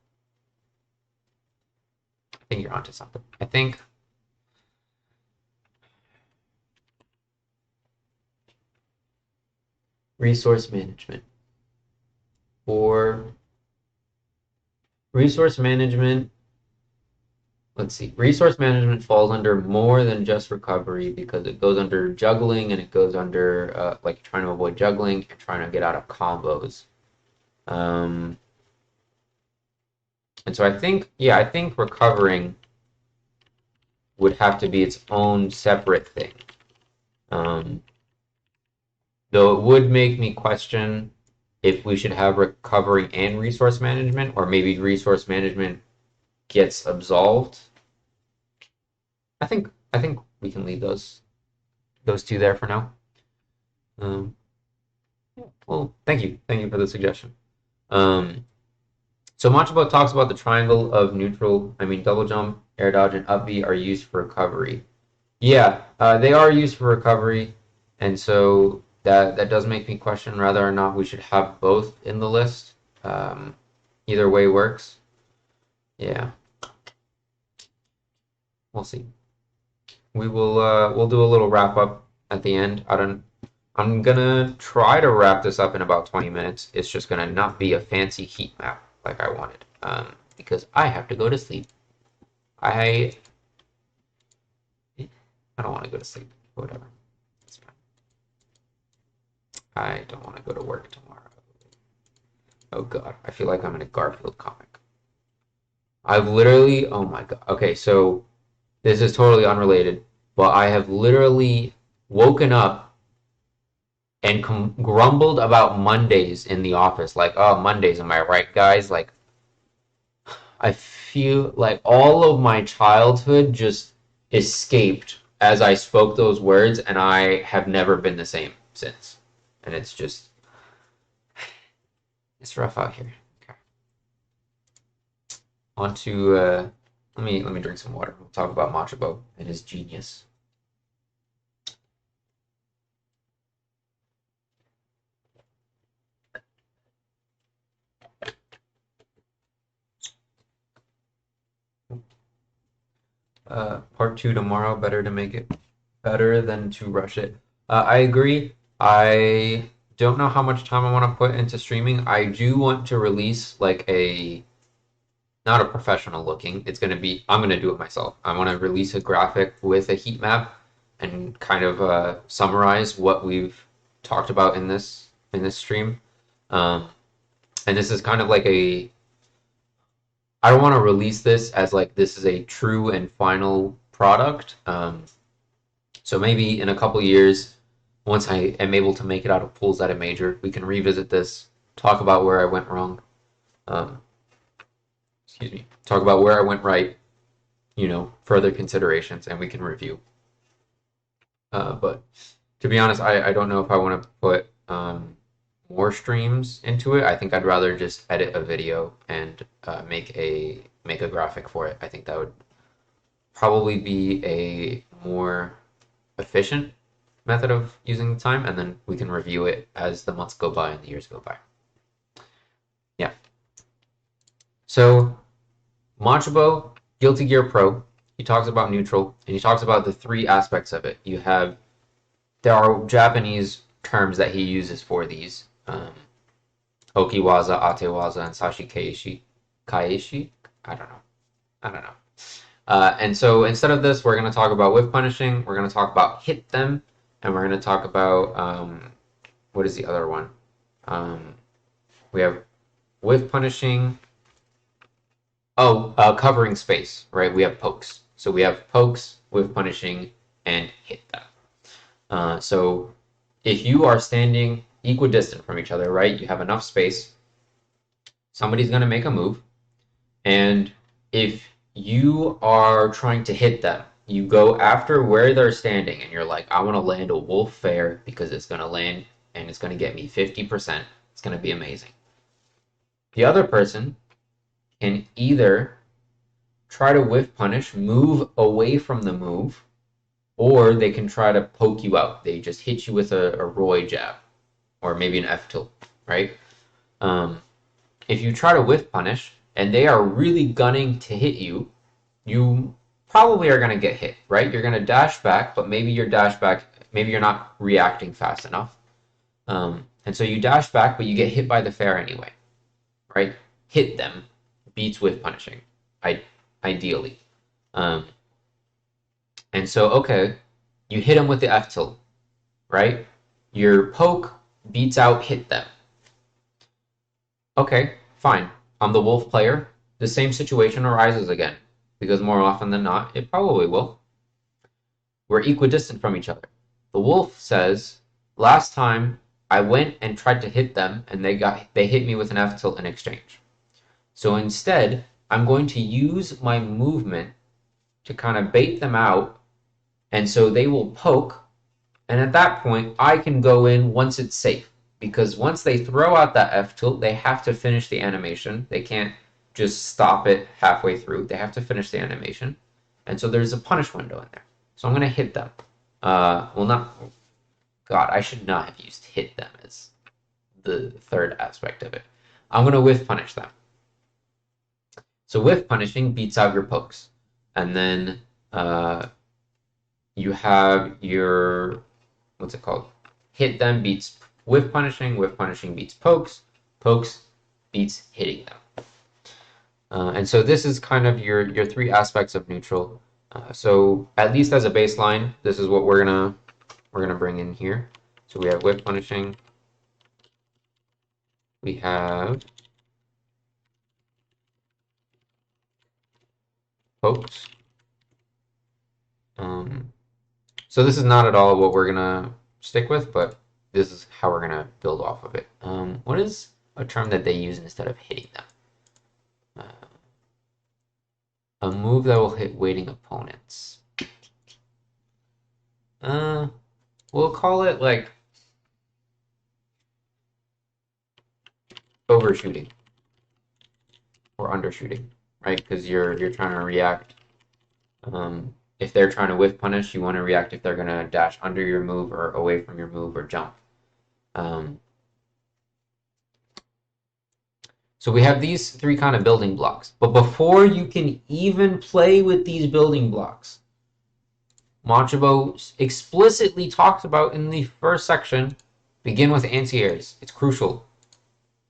think you're onto something. I think resource management or resource management. Let's see. Resource management falls under more than just recovery because it goes under juggling and it goes under like trying to avoid juggling and trying to get out of combos. And so I think, yeah, I think recovering would have to be its own separate thing. Though it would make me question if we should have recovery and resource management, or maybe resource management gets absolved. I think we can leave those two there for now. Well, thank you for the suggestion. So Machabo talks about the triangle of neutral. I mean, double jump, air dodge, and up B are used for recovery. Yeah, they are used for recovery, and so that does make me question whether or not we should have both in the list. Either way works. Yeah, we'll see. We'll do a little wrap up at the end. I'm gonna try to wrap this up in about 20 minutes. It's just gonna not be a fancy heat map like I wanted, because I have to go to sleep. I don't want to go to sleep. Whatever. It's fine. I don't want to go to work tomorrow. Oh God, I feel like I'm in a Garfield comic. I've literally, oh my God. Okay, so this is totally unrelated, but I have literally woken up and grumbled about Mondays in the office. Like, oh, Mondays, am I right, guys? Like, I feel like all of my childhood just escaped as I spoke those words, and I have never been the same since. And it's just, it's rough out here. Okay. On to, let me drink some water. We'll talk about Machabo and his genius. Part 2 tomorrow. Better to make it better than to rush it. I agree. I don't know how much time I want to put into streaming. I do want to release like not a professional looking. I'm going to do it myself. I want to release a graphic with a heat map and kind of summarize what we've talked about in this stream. And this is kind of like I don't want to release this as like this is a true and final product. So maybe in a couple years, once I am able to make it out of pools at a major, we can revisit this, talk about where I went wrong. excuse me, talk about where I went right, further considerations, and we can review. But to be honest, I don't know if I want to put more streams into it. I think I'd rather just edit a video and make a graphic for it. I think that would probably be a more efficient method of using the time, and then we can review it as the months go by and the years go by. Yeah. So Machabo, Guilty Gear Pro, he talks about neutral, and he talks about the three aspects of it. There are Japanese terms that he uses for these. Okiwaza, Atewaza, and Sashi Kaishi. Kaishi? I don't know. And so instead of this, we're going to talk about whiff punishing, we're going to talk about hit them, and we're going to talk about, what is the other one? We have whiff punishing. Covering space, right? We have pokes. So we have pokes, whiff punishing, and hit them. So if you are standing equidistant from each other, right? You have enough space. Somebody's going to make a move. And if you are trying to hit them, you go after where they're standing and you're like, I want to land a wolf fair because it's going to land and it's going to get me 50%. It's going to be amazing. The other person can either try to whiff punish, move away from the move, or they can try to poke you out. They just hit you with a Roy jab or maybe an F tilt, right? If you try to whiff punish and they are really gunning to hit you, you probably are going to get hit, right? You're going to dash back, but maybe you're not reacting fast enough. And so you dash back, but you get hit by the fair anyway, right? Hit them beats whiff punishing, ideally. And so, okay, you hit them with the F tilt, right? Your poke beats out hit them. Okay, fine. I'm the wolf player. The same situation arises again, because more often than not, it probably will. We're equidistant from each other. The wolf says, last time I went and tried to hit them, and they hit me with an F tilt in exchange. So instead, I'm going to use my movement to kind of bait them out, and so they will poke, and at that point, I can go in once it's safe. Because once they throw out that F tilt, they have to finish the animation. They can't just stop it halfway through. They have to finish the animation. And so there's a punish window in there. So I'm going to hit them. God, I should not have used hit them as the third aspect of it. I'm going to whiff punish them. So whiff punishing beats out your pokes. And then you have your, what's it called? Hit them beats whiff punishing beats pokes beats hitting them. And so this is kind of your three aspects of neutral. So at least as a baseline, this is what we're gonna bring in here. So we have whiff punishing. We have pokes. So this is not at all what we're gonna stick with, but this is how we're gonna build off of it. What is a term that they use instead of hitting them? A move that will hit waiting opponents. We'll call it like overshooting or undershooting, right? Because you're trying to react. If they're trying to whiff punish, you want to react if they're gonna dash under your move or away from your move or jump. So we have these three kind of building blocks. But before you can even play with these building blocks, Machabo explicitly talks about in the first section, begin with anti-airs. It's crucial,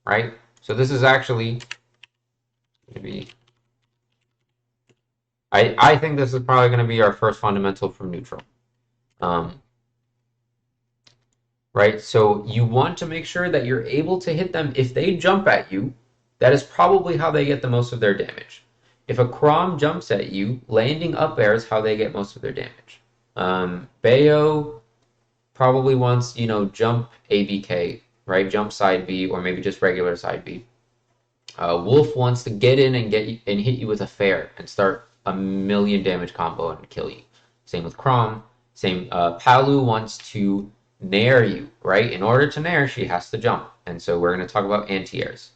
right? So this is actually maybe I think this is probably going to be our first fundamental from neutral. Right? So you want to make sure that you're able to hit them. If they jump at you, that is probably how they get the most of their damage. If a Crom jumps at you, landing up air is how they get most of their damage. Bayo probably wants, jump ABK, right? Jump side B or maybe just regular side B. Wolf wants to get in and hit you with a fair and start a million damage combo and kill you. Same with Crom. Same. Palu wants to nair you, right? In order to nair, she has to jump, and so we're going to talk about anti-airs.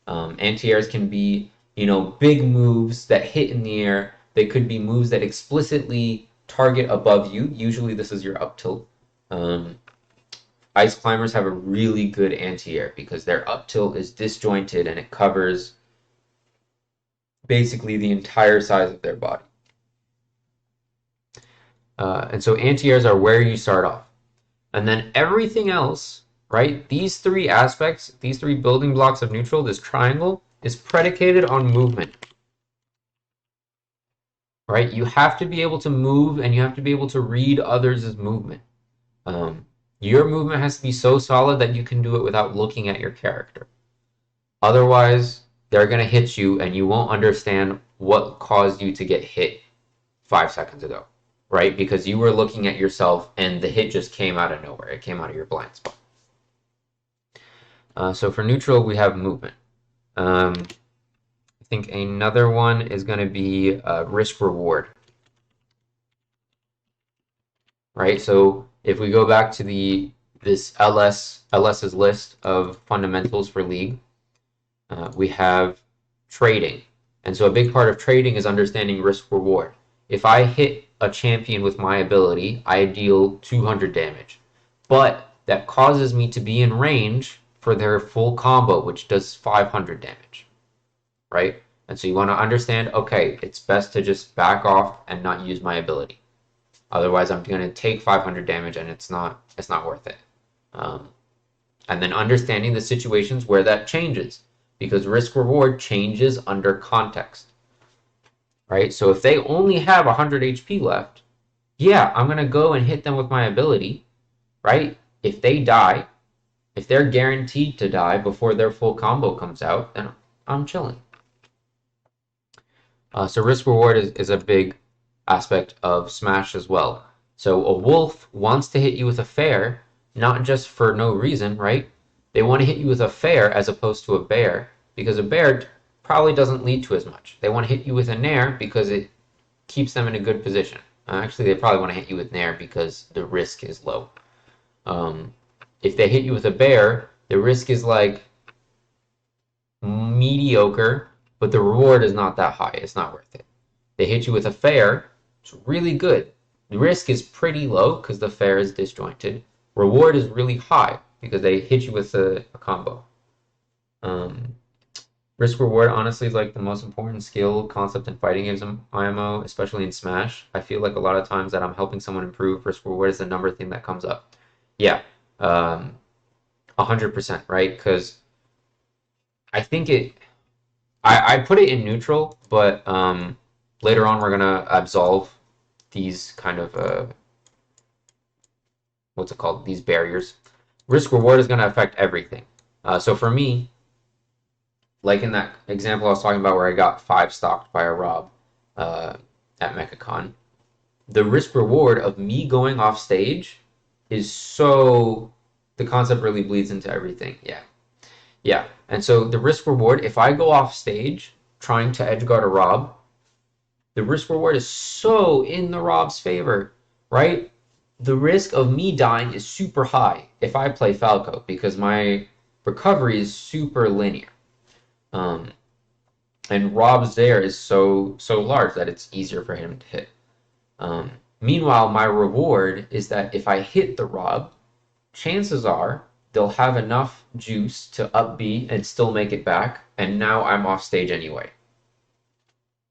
Anti-airs can be, big moves that hit in the air. They could be moves that explicitly target above you. Usually, this is your up tilt. Um, Ice climbers have a really good anti-air because their up tilt is disjointed and it covers basically the entire size of their body. And so anti-airs are where you start off. And then everything else, right? These three aspects, these three building blocks of neutral, this triangle, is predicated on movement. Right? You have to be able to move and you have to be able to read others' movement. Your movement has to be so solid that you can do it without looking at your character. Otherwise, they're going to hit you and you won't understand what caused you to get hit 5 seconds ago, right? Because you were looking at yourself and the hit just came out of nowhere. It came out of your blind spot. So for neutral, we have movement. I think another one is going to be risk reward, right? So if we go back to this LS's list of fundamentals for League, we have trading. And so a big part of trading is understanding risk reward. If I hit a champion with my ability, I deal 200 damage. But that causes me to be in range for their full combo, which does 500 damage, right? And so you want to understand, okay, it's best to just back off and not use my ability. Otherwise, I'm going to take 500 damage and it's not worth it. And then understanding the situations where that changes, because risk reward changes under context, right? So if they only have 100 HP left, yeah, I'm going to go and hit them with my ability, right? If they die, if they're guaranteed to die before their full combo comes out, then I'm chilling. So risk reward is a big aspect of Smash as well. So a wolf wants to hit you with a fair, not just for no reason, right? They want to hit you with a fair as opposed to a bear, because a bear probably doesn't lead to as much. They want to hit you with a nair because it keeps them in a good position. Actually, they probably want to hit you with nair because the risk is low. If they hit you with a bear, the risk is like mediocre, but the reward is not that high. It's not worth it. They hit you with a fair, it's really good. The risk is pretty low because the fair is disjointed. Reward is really high because they hit you with a combo. Risk reward honestly is like the most important skill concept in fighting games IMO, especially in Smash. I feel like a lot of times that I'm helping someone improve, risk reward is the number thing that comes up. Yeah, 100%, right? Because I think I put it in neutral, but later on we're gonna absolve these kind of what's it called? These barriers. Risk reward is gonna affect everything. So for me, like in that example I was talking about where I got 5 stocked by a Rob at MechaCon, the risk reward of me going off stage is so the concept really bleeds into everything. Yeah. Yeah. And so the risk reward, if I go off stage trying to edgeguard a Rob, the risk reward is so in the Rob's favor, right? The risk of me dying is super high if I play Falco because my recovery is super linear. And Rob's there is so large that it's easier for him to hit. Meanwhile, my reward is that if I hit the Rob, chances are they'll have enough juice to up B and still make it back, and now I'm off stage anyway.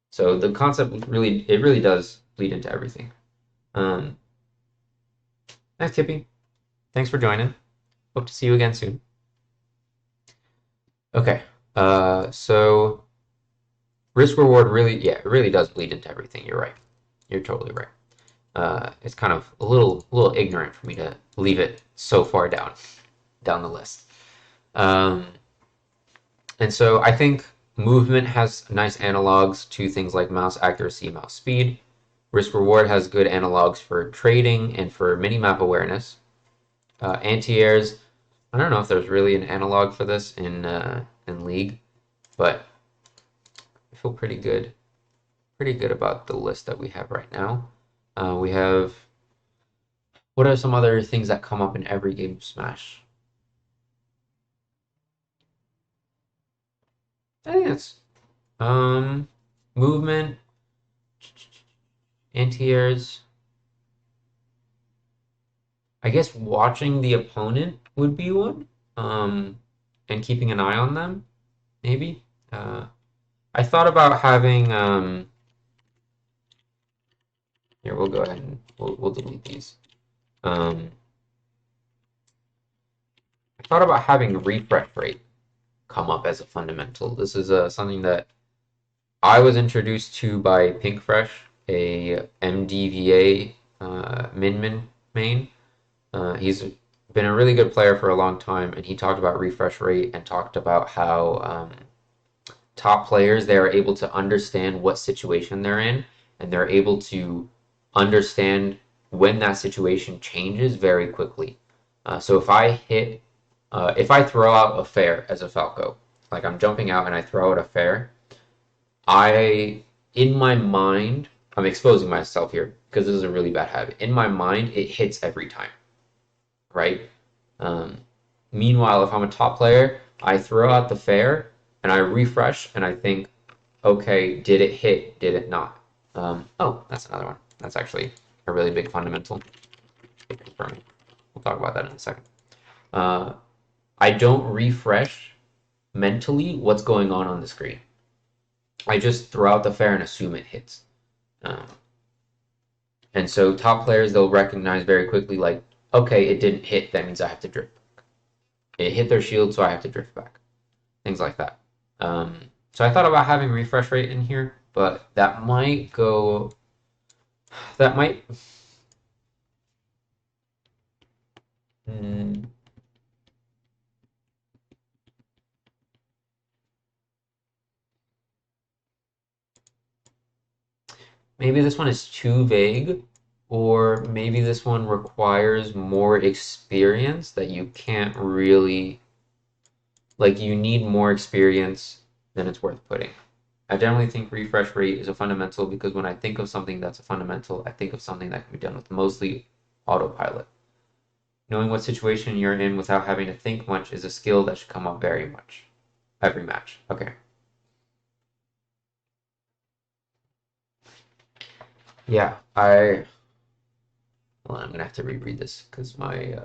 So the concept really does bleed into everything. Thanks, Tippy. Thanks for joining. Hope to see you again soon. Okay, so risk reward it really does bleed into everything. You're right. You're totally right. It's kind of a little ignorant for me to leave it so far down the list. And so I think movement has nice analogs to things like mouse accuracy, mouse speed. Risk reward has good analogs for trading and for minimap awareness. Anti-airs, I don't know if there's really an analog for this in League. but I feel pretty good about the list that we have right now. We have, what are some other things that come up in every game of Smash? I think it's movement, anti-airs. I guess watching the opponent would be one, and keeping an eye on them, maybe. I thought about having here. We'll go ahead and we'll delete these. Um, I thought about having refresh rate come up as a fundamental. This is something that I was introduced to by Pinkfresh, a MDVA min main. He's been a really good player for a long time, and he talked about refresh rate and talked about how top players, they are able to understand what situation they're in, and they're able to understand when that situation changes very quickly. So if I throw out a fair as a Falco, like I'm jumping out and I throw out a fair, in my mind, I'm exposing myself here because this is a really bad habit. In my mind, it hits every time, right? Um, Meanwhile, if I'm a top player, I throw out the fair and I refresh and I think, okay, did it hit? Did it not? Oh, that's another one. That's actually a really big fundamental. Confirming. We'll talk about that in a second. Uh, I don't refresh mentally what's going on the screen. I just throw out the fair and assume it hits. Um, and so top players, they'll recognize very quickly, like, okay, it didn't hit. That means I have to drift. It hit their shield, so I have to drift back. Things like that. So I thought about having refresh rate in here, but that might go. That might. Hmm, maybe this one is too vague, or maybe this one requires more experience that you can't really. Like, you need more experience than it's worth putting. I generally think refresh rate is a fundamental because when I think of something that's a fundamental, I think of something that can be done with mostly autopilot. Knowing what situation you're in without having to think much is a skill that should come up very much. Every match. Okay. Yeah, well, I'm gonna have to reread this because my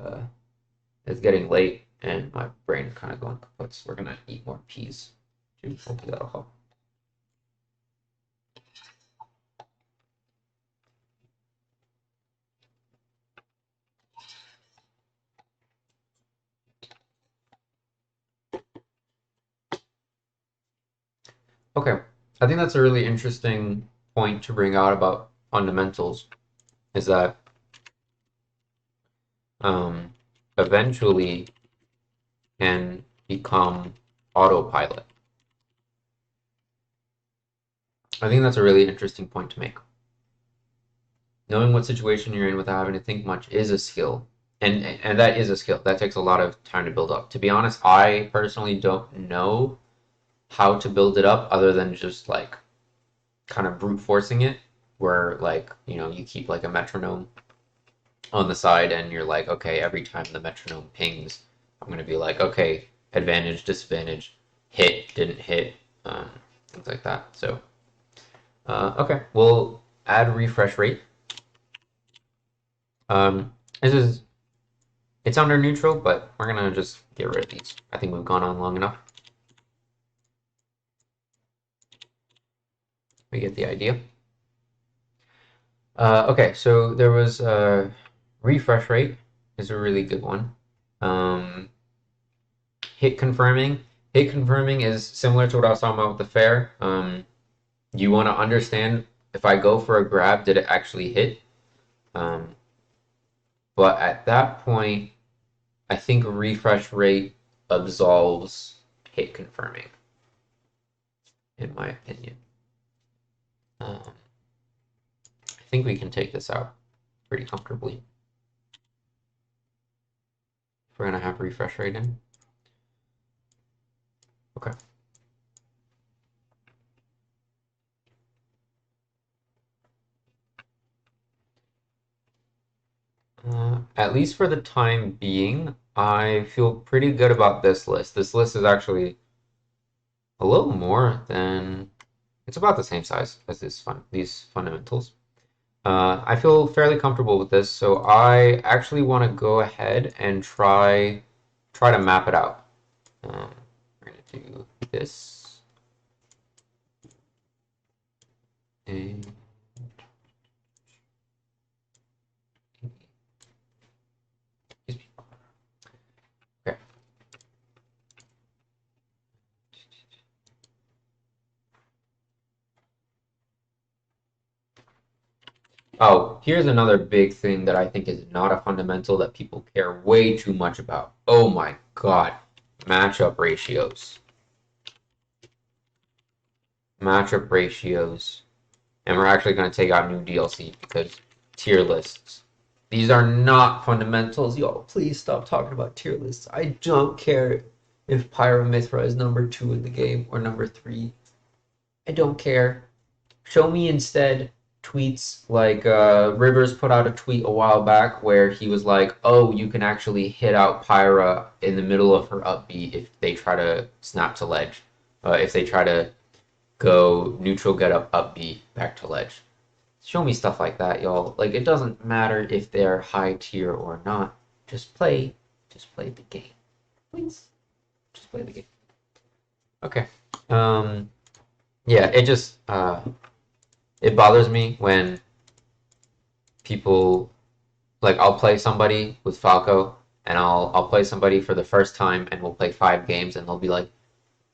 it's getting late and my brain is kind of going kaput. So we're gonna eat more peas. Hopefully that'll help. Okay, I think that's a really interesting point to bring out about fundamentals. Is that um, eventually can become autopilot. I think that's a really interesting point to make. Knowing what situation you're in without having to think much is a skill. And that is a skill. That takes a lot of time to build up. To be honest, I personally don't know how to build it up other than just like kind of brute forcing it, where like, you keep like a metronome on the side and you're like, okay, every time the metronome pings, I'm gonna be like, okay, advantage, disadvantage, hit, didn't hit, things like that. So, okay, we'll add refresh rate. This is It's under neutral, but we're gonna just get rid of these. I think we've gone on long enough. We get the idea. Okay, so there was refresh rate is a really good one. Um, hit confirming. Hit confirming is similar to what I was talking about with the fair. You want to understand if I go for a grab, did it actually hit? Um, but at that point, I think refresh rate absolves hit confirming, in my opinion. I think we can take this out pretty comfortably. If we're gonna have refresh rate in. Okay. at least for the time being, I feel pretty good about this list. This list is actually a little more than it's about the same size as these fundamentals. I feel fairly comfortable with this, so I actually want to go ahead and try to map it out. We're gonna do this, and okay. Oh, here's another big thing that I think is not a fundamental that people care way too much about. Oh my God, matchup ratios. Matchup ratios. And we're actually going to take out new DLC because tier lists. These are not fundamentals. Y'all, please stop talking about tier lists. I don't care if Pyramithra is number 2 in the game or number 3. I don't care. Show me instead tweets like Rivers put out a tweet a while back where he was like, oh, you can actually hit out Pyra in the middle of her up B if they try to snap to ledge. If they try to go neutral, get up B, back to ledge. Show me stuff like that, y'all. Like, it doesn't matter if they're high tier or not. Just play the game. Please. Just play the game. Okay. Yeah, it bothers me when people, like, I'll play somebody with Falco, and I'll play somebody for the first time, and we'll play 5 games, and they'll be like,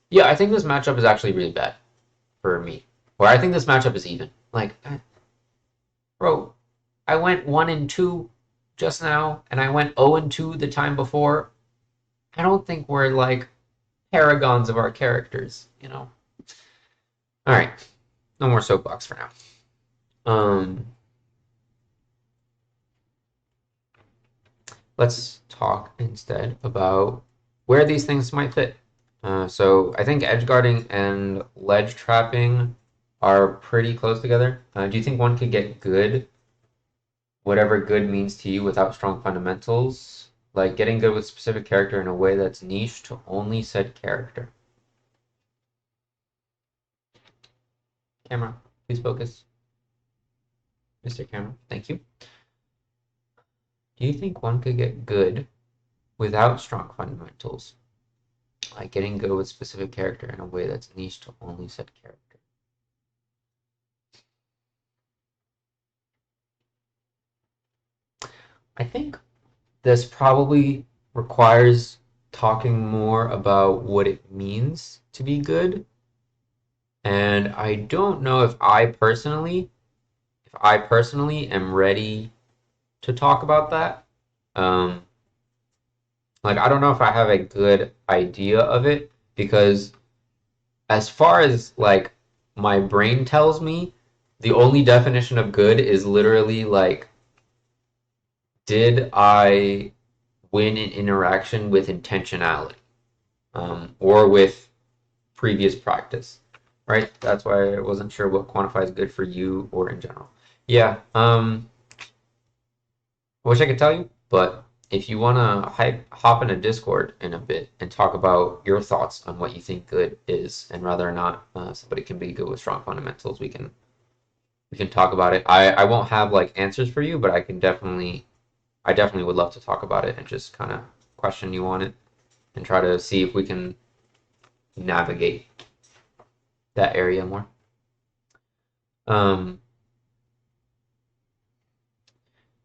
yeah, I think this matchup is actually really bad for me. Or I think this matchup is even. Like, bro, I went 1-2 just now, and I went 0-2 the time before. I don't think we're like paragons of our characters, you know? Alright, no more soapbox for now. Let's talk instead about where these things might fit. So I think edge guarding and ledge trapping are pretty close together. Do you think one could get good, whatever good means to you, without strong fundamentals? Like getting good with specific character in a way that's niche to only said character. Camera, please focus. Mr. Camera, thank you. Do you think one could get good without strong fundamentals? Like getting good with specific character in a way that's niche to only said character. I think this probably requires talking more about what it means to be good. And I don't know if I personally am ready to talk about that. Um, like I don't know if I have a good idea of it because as far as like my brain tells me, the only definition of good is literally like, did I win an interaction with intentionality, or with previous practice, right? That's why I wasn't sure what quantifies good for you or in general. Yeah, I wish I could tell you, but if you want to hop in a Discord in a bit and talk about your thoughts on what you think good is and whether or not somebody can be good with strong fundamentals, we can talk about it. I won't have like answers for you, but I definitely would love to talk about it and just kind of question you on it and try to see if we can navigate that area more. Um,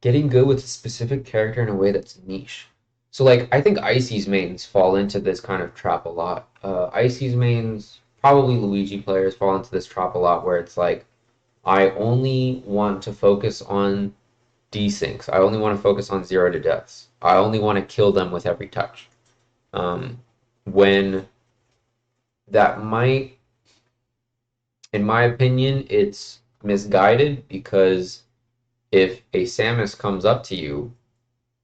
Getting good with a specific character in a way that's niche. So like I think Icy's mains fall into this kind of trap a lot. Icy's mains, probably Luigi players fall into this trap a lot where it's like I only want to focus on desyncs. I only want to focus on 0 to deaths. I only want to kill them with every touch. When that might, in my opinion, it's misguided because if a Samus comes up to you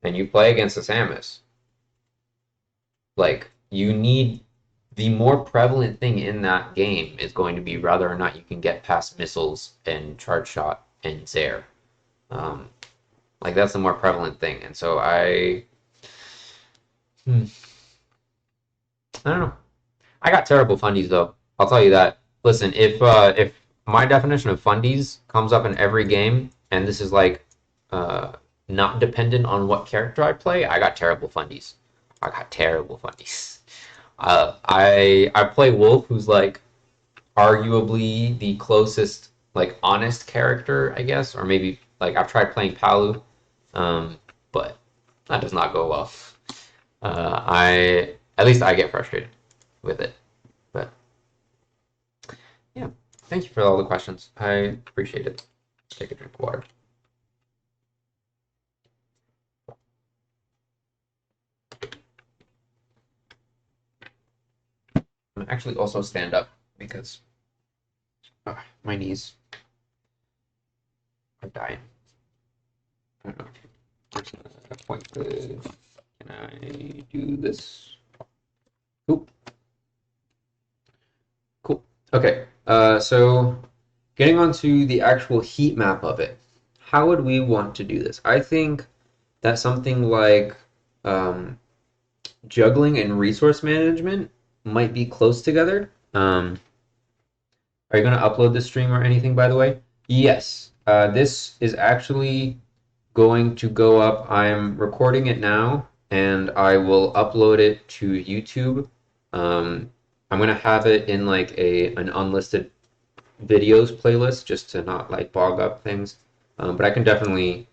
and you play against a Samus, like you need the more prevalent thing in that game is going to be whether or not you can get past missiles and charge shot and Zair. Um, Like that's the more prevalent thing. And so hmm, I don't know. I got terrible fundies though. I'll tell you that. Listen, if my definition of fundies comes up in every game, and this is like uh, not dependent on what character I play, I got terrible fundies. I got terrible fundies. I play Wolf, who's like arguably the closest like honest character, I guess, or maybe like I've tried playing Palu, but that does not go well. I at least I get frustrated with it. But yeah, thank you for all the questions. I appreciate it. Take a drink of water. I'm actually also stand up because my knees are dying. I don't know. Point the. Can I do this? Cool. Cool. Okay. So getting onto the actual heat map of it, how would we want to do this? I think that something like um, juggling and resource management might be close together. Are you going to upload this stream or anything, by the way? Yes. This is actually going to go up. I'm recording it now, and I will upload it to YouTube. I'm going to have it in like an unlisted videos playlist just to not like bog up things. But I can definitely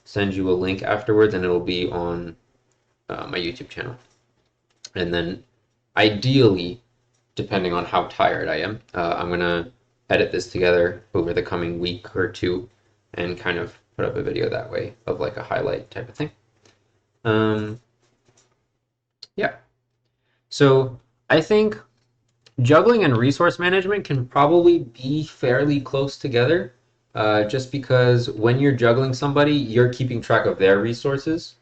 send you a link afterwards, and it'll be on my YouTube channel. And then ideally, depending on how tired I am, I'm gonna edit this together over the coming week or two and kind of put up a video that way of like a highlight type of thing. Um, yeah. So I think juggling and resource management can probably be fairly close together, just because when you're juggling somebody, you're keeping track of their resources.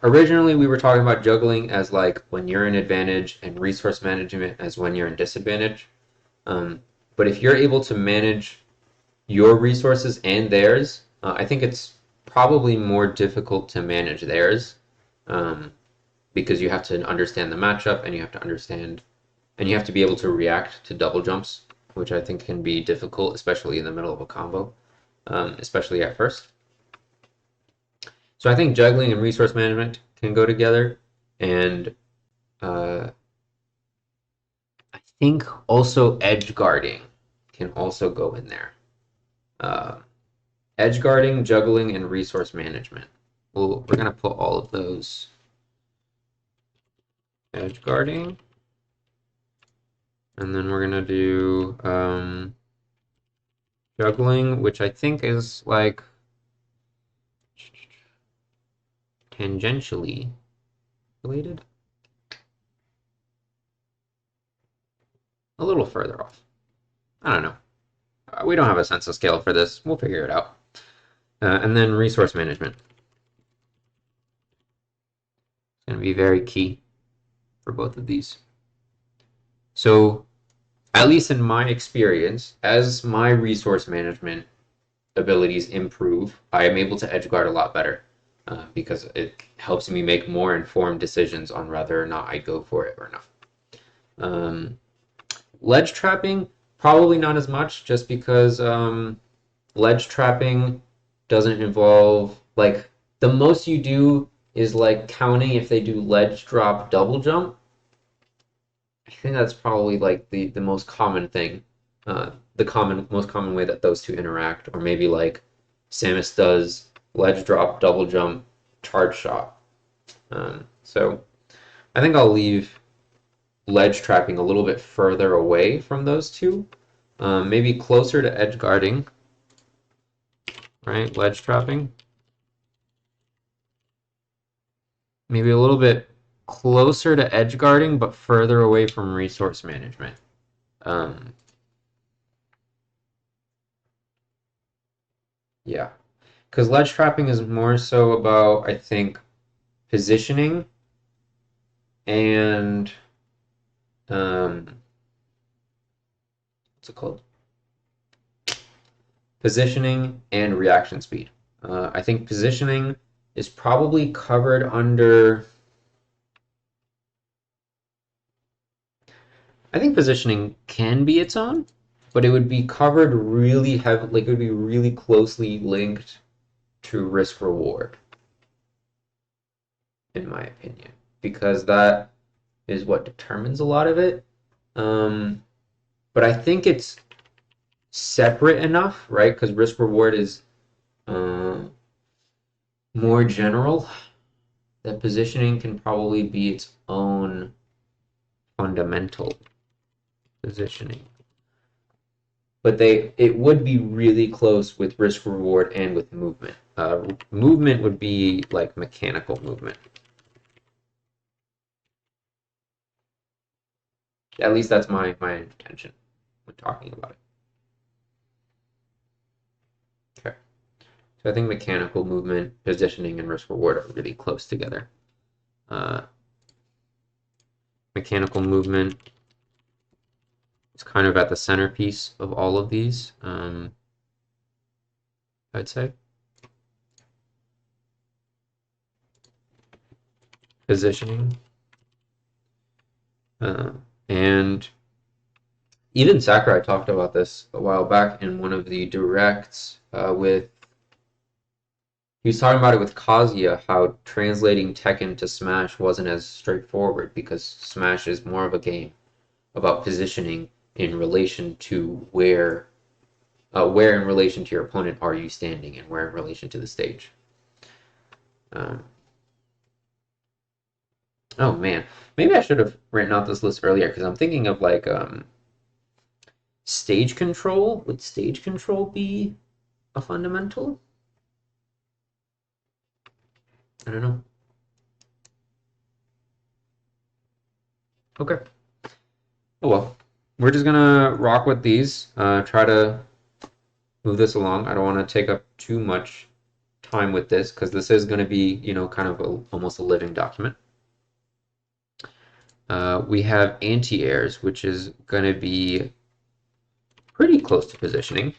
Originally, we were talking about juggling as like when you're in advantage and resource management as when you're in disadvantage. Um, but if you're able to manage your resources and theirs, I think it's probably more difficult to manage theirs, um, because you have to understand the matchup and you have to understand and you have to be able to react to double jumps, which I think can be difficult, especially in the middle of a combo, especially at first. So I think juggling and resource management can go together, and uh, I think also edge guarding can also go in there. Uh, Edge guarding, juggling, and resource management. Well, we're gonna put all of those. Edge guarding, and then we're gonna do juggling, which I think is like tangentially related. A little further off. I don't know. We don't have a sense of scale for this. We'll figure it out. And then resource management. It's going to be very key for both of these. So, at least in my experience, as my resource management abilities improve, I am able to edge guard a lot better, because it helps me make more informed decisions on whether or not I go for it or not. Ledge trapping, probably not as much, just because ledge trapping doesn't involve like the most you do is like counting if they do ledge drop double jump. I think that's probably like the most common thing, the most common way that those two interact, or maybe like Samus does ledge drop double jump charge shot. So I think I'll leave ledge trapping a little bit further away from those two, maybe closer to edge guarding, right? Ledge trapping. Maybe a little bit closer to edge guarding, but further away from resource management. Um, yeah, because ledge trapping is more so about, I think, positioning and what's it called? Positioning and reaction speed. I think positioning is probably covered under. I think positioning can be its own, but it would be covered really heavy, like it would be really closely linked to risk reward, in my opinion, because that is what determines a lot of it. Um, but I think it's separate enough, right? Because risk reward is uh, more general. That positioning can probably be its own fundamental positioning. But it would be really close with risk reward and with movement. Movement would be like mechanical movement. At least that's my intention when talking about it. Okay. So I think mechanical movement, positioning, and risk reward are really close together. Uh, Mechanical movement is kind of at the centerpiece of all of these, I'd say. Positioning. Uh, and even Sakurai talked about this a while back in one of the directs with. He was talking about it with Kazuya, how translating Tekken to Smash wasn't as straightforward because Smash is more of a game about positioning in relation to where in relation to your opponent are you standing, and where in relation to the stage. Um, oh man, maybe I should have written out this list earlier because I'm thinking of like stage control. Would stage control be a fundamental? I don't know. Okay. Oh well. We're just gonna rock with these. Try to move this along. I don't want to take up too much time with this because this is going to be, kind of almost a living document. We have anti-airs, which is going to be pretty close to positioning.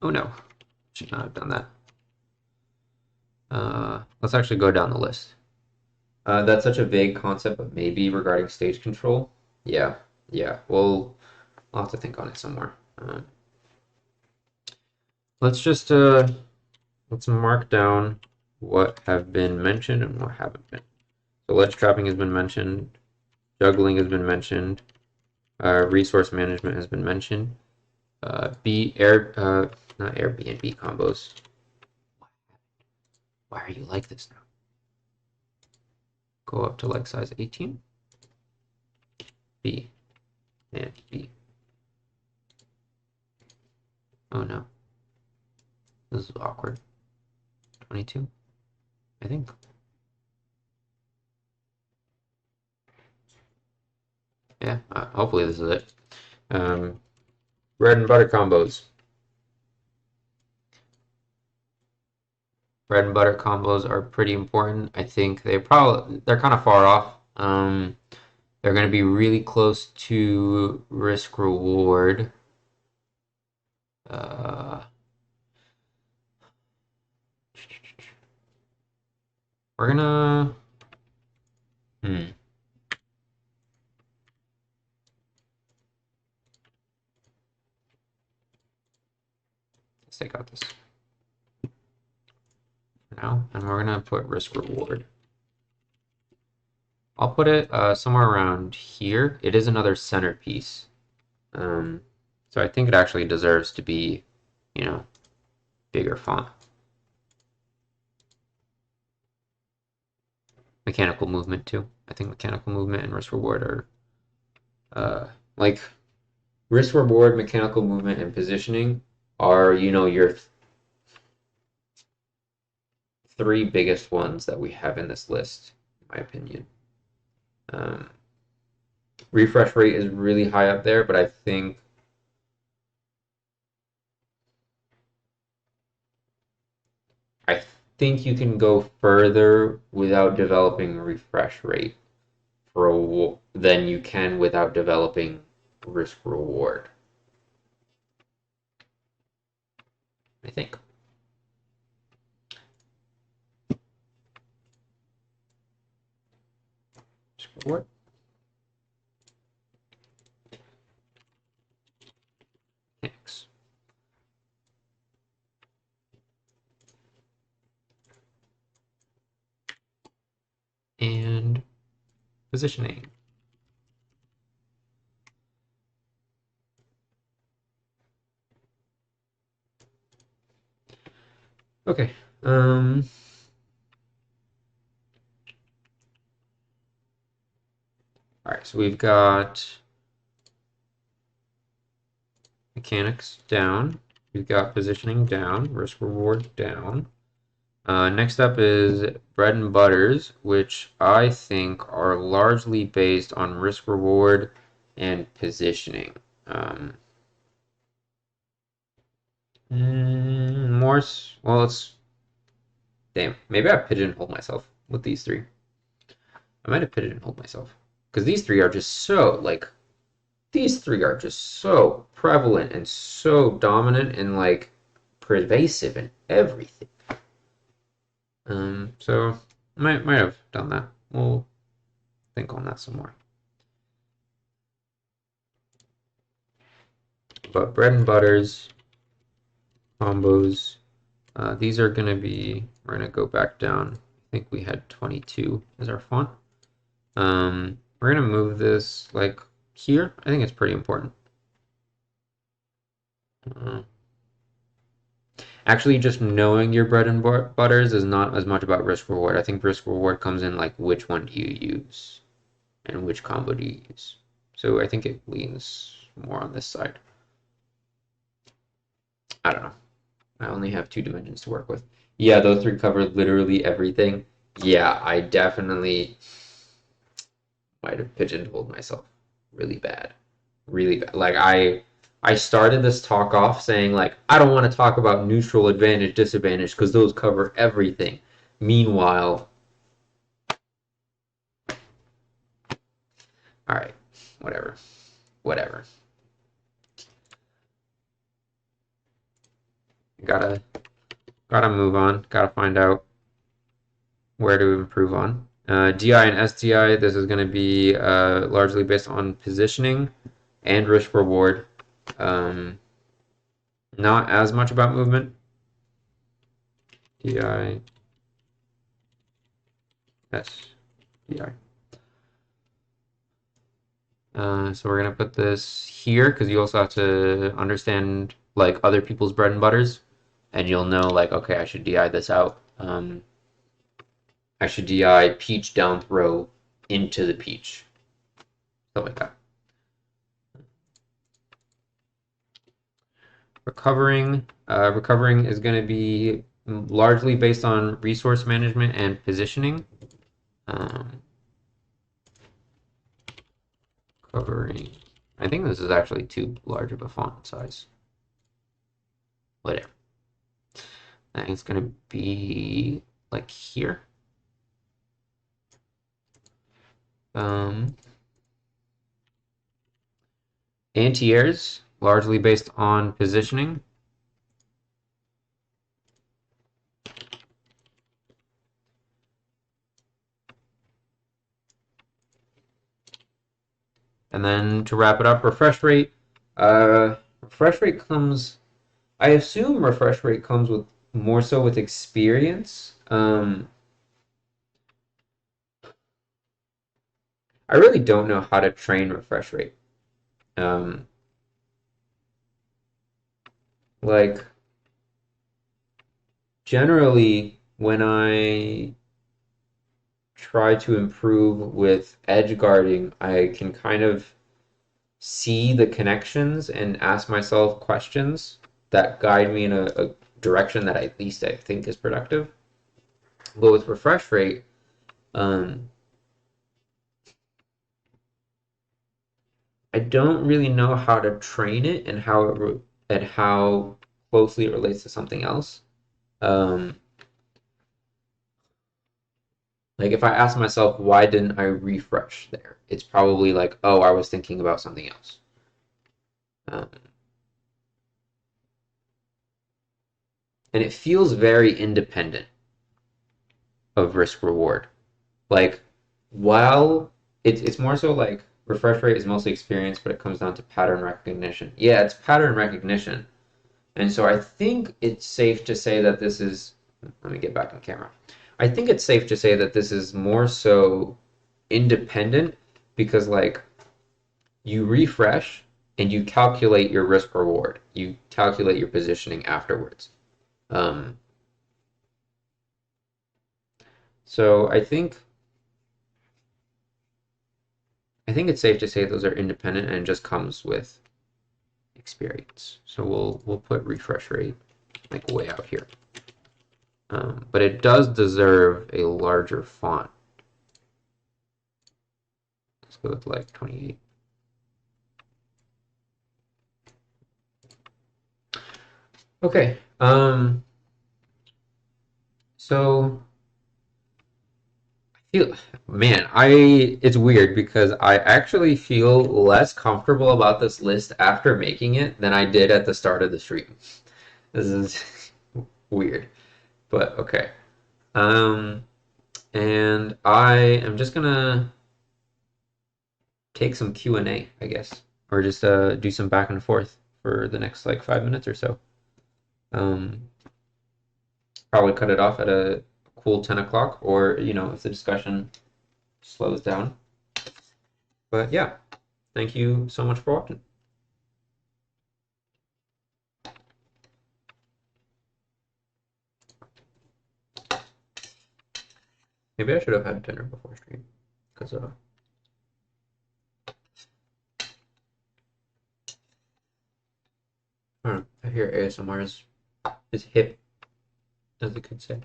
Oh no, should not have done that. Let's actually go down the list. That's such a vague concept, but maybe regarding stage control. Yeah, yeah. Well, I'll have to think on it somewhere. Let's just let's mark down what have been mentioned and what haven't been. So ledge trapping has been mentioned, juggling has been mentioned, resource management has been mentioned. Not Airbnb combos. Why are you like this now? Go up to leg size 18. B and B. Oh no, this is awkward. 22, I think. Yeah, hopefully this is it. Bread and butter combos. Bread and butter combos are pretty important. I think they're kind of far off. They're going to be really close to risk reward. We're gonna. Let's take out this for now, and we're gonna put risk reward. I'll put it somewhere around here. It is another centerpiece, so I think it actually deserves to be, bigger font. Mechanical movement too. I think mechanical movement and risk reward are like risk reward, mechanical movement, and positioning are your three biggest ones that we have in this list, in my opinion. Refresh rate is really high up there, but I think you can go further without developing refresh rate than you can without developing risk reward. I think. Scoreboard. Thanks. And positioning. Okay. All right, so we've got mechanics down. We've got positioning down, risk reward down. Next up is bread and butters, which I think are largely based on risk reward and positioning. More, well, it's, damn, maybe I pigeonholed myself with these three. I might have pigeonholed myself. Because these three are just so, like, these three are just so prevalent and so dominant and, like, pervasive in everything. So might have done that. We'll think on that some more. But bread and butters, combos, these are going to be, we're going to go back down. I think we had 22 as our font. We're going to move this like here. I think it's pretty important. Actually, just knowing your bread and butters is not as much about risk reward. I think risk reward comes in like which one do you use and which combo do you use. So I think it leans more on this side. I don't know. I only have 2 dimensions to work with. Yeah, those three cover literally everything. Yeah, I definitely might have pigeonholed myself really bad. Really bad. Like I started this talk off saying like I don't want to talk about neutral advantage disadvantage because those cover everything. Meanwhile, all right, whatever. Whatever. Gotta gotta move on. Gotta find out where to improve on. DI and SDI, this is going to be largely based on positioning and risk reward. Not as much about movement. DI, SDI. So we're going to put this here because you also have to understand like other people's bread and butters, and you'll know like, okay, I should DI this out. I should DI peach down throw into the peach. Stuff like that. Recovering. Recovering is going to be largely based on resource management and positioning. Recovering. I think this is actually too large of a font size. Whatever. I think it's going to be like here. Anti-airs, largely based on positioning. And then to wrap it up, refresh rate. Refresh rate comes, I assume refresh rate comes with more so with experience. I really don't know how to train refresh rate. Like, generally, when I try to improve with edge guarding, I can kind of see the connections and ask myself questions that guide me in a direction that at least I think is productive. But with refresh rate, I don't really know how to train it and how closely it relates to something else. Like if I ask myself why didn't I refresh there, it's probably like, oh, I was thinking about something else. Um, and it feels very independent of risk reward. Like while it's more so like refresh rate is mostly experience, but it comes down to pattern recognition. Yeah, it's pattern recognition. And so I think it's safe to say that this is, let me get back on camera. I think it's safe to say that this is more so independent because like you refresh and you calculate your risk reward. You calculate your positioning afterwards. Um, so I think it's safe to say those are independent and it just comes with experience. So we'll put refresh rate like way out here. But it does deserve a larger font. Let's go with like 28. Okay. So I feel, man, it's weird because I actually feel less comfortable about this list after making it than I did at the start of the stream. This is weird, but okay. Um, and I am just gonna take some Q&A, I guess, or just do some back and forth for the next like 5 minutes or so. Um, Probably cut it off at a cool 10 o'clock, or if the discussion slows down. But yeah, thank you so much for watching. Maybe I should have had dinner before stream, because I don't know, I hear ASMR is hip, as the kids say.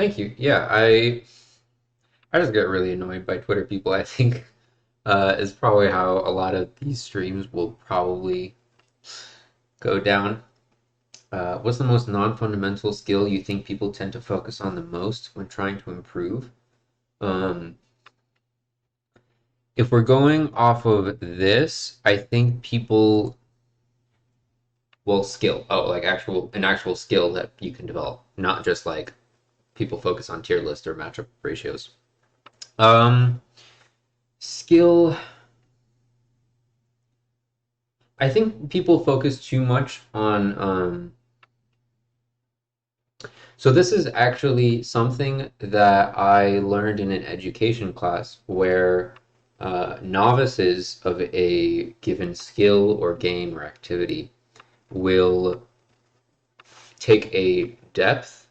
Thank you. Yeah, I just get really annoyed by Twitter people. I think is probably how a lot of these streams will probably go down. What's the most non-fundamental skill you think people tend to focus on the most when trying to improve? Um, if we're going off of this, I think people will skill. Oh, like an actual skill that you can develop, not just like people focus on tier list or matchup ratios. Um, skill. I think people focus too much on so this is actually something that I learned in an education class where novices of a given skill or game or activity will take a depth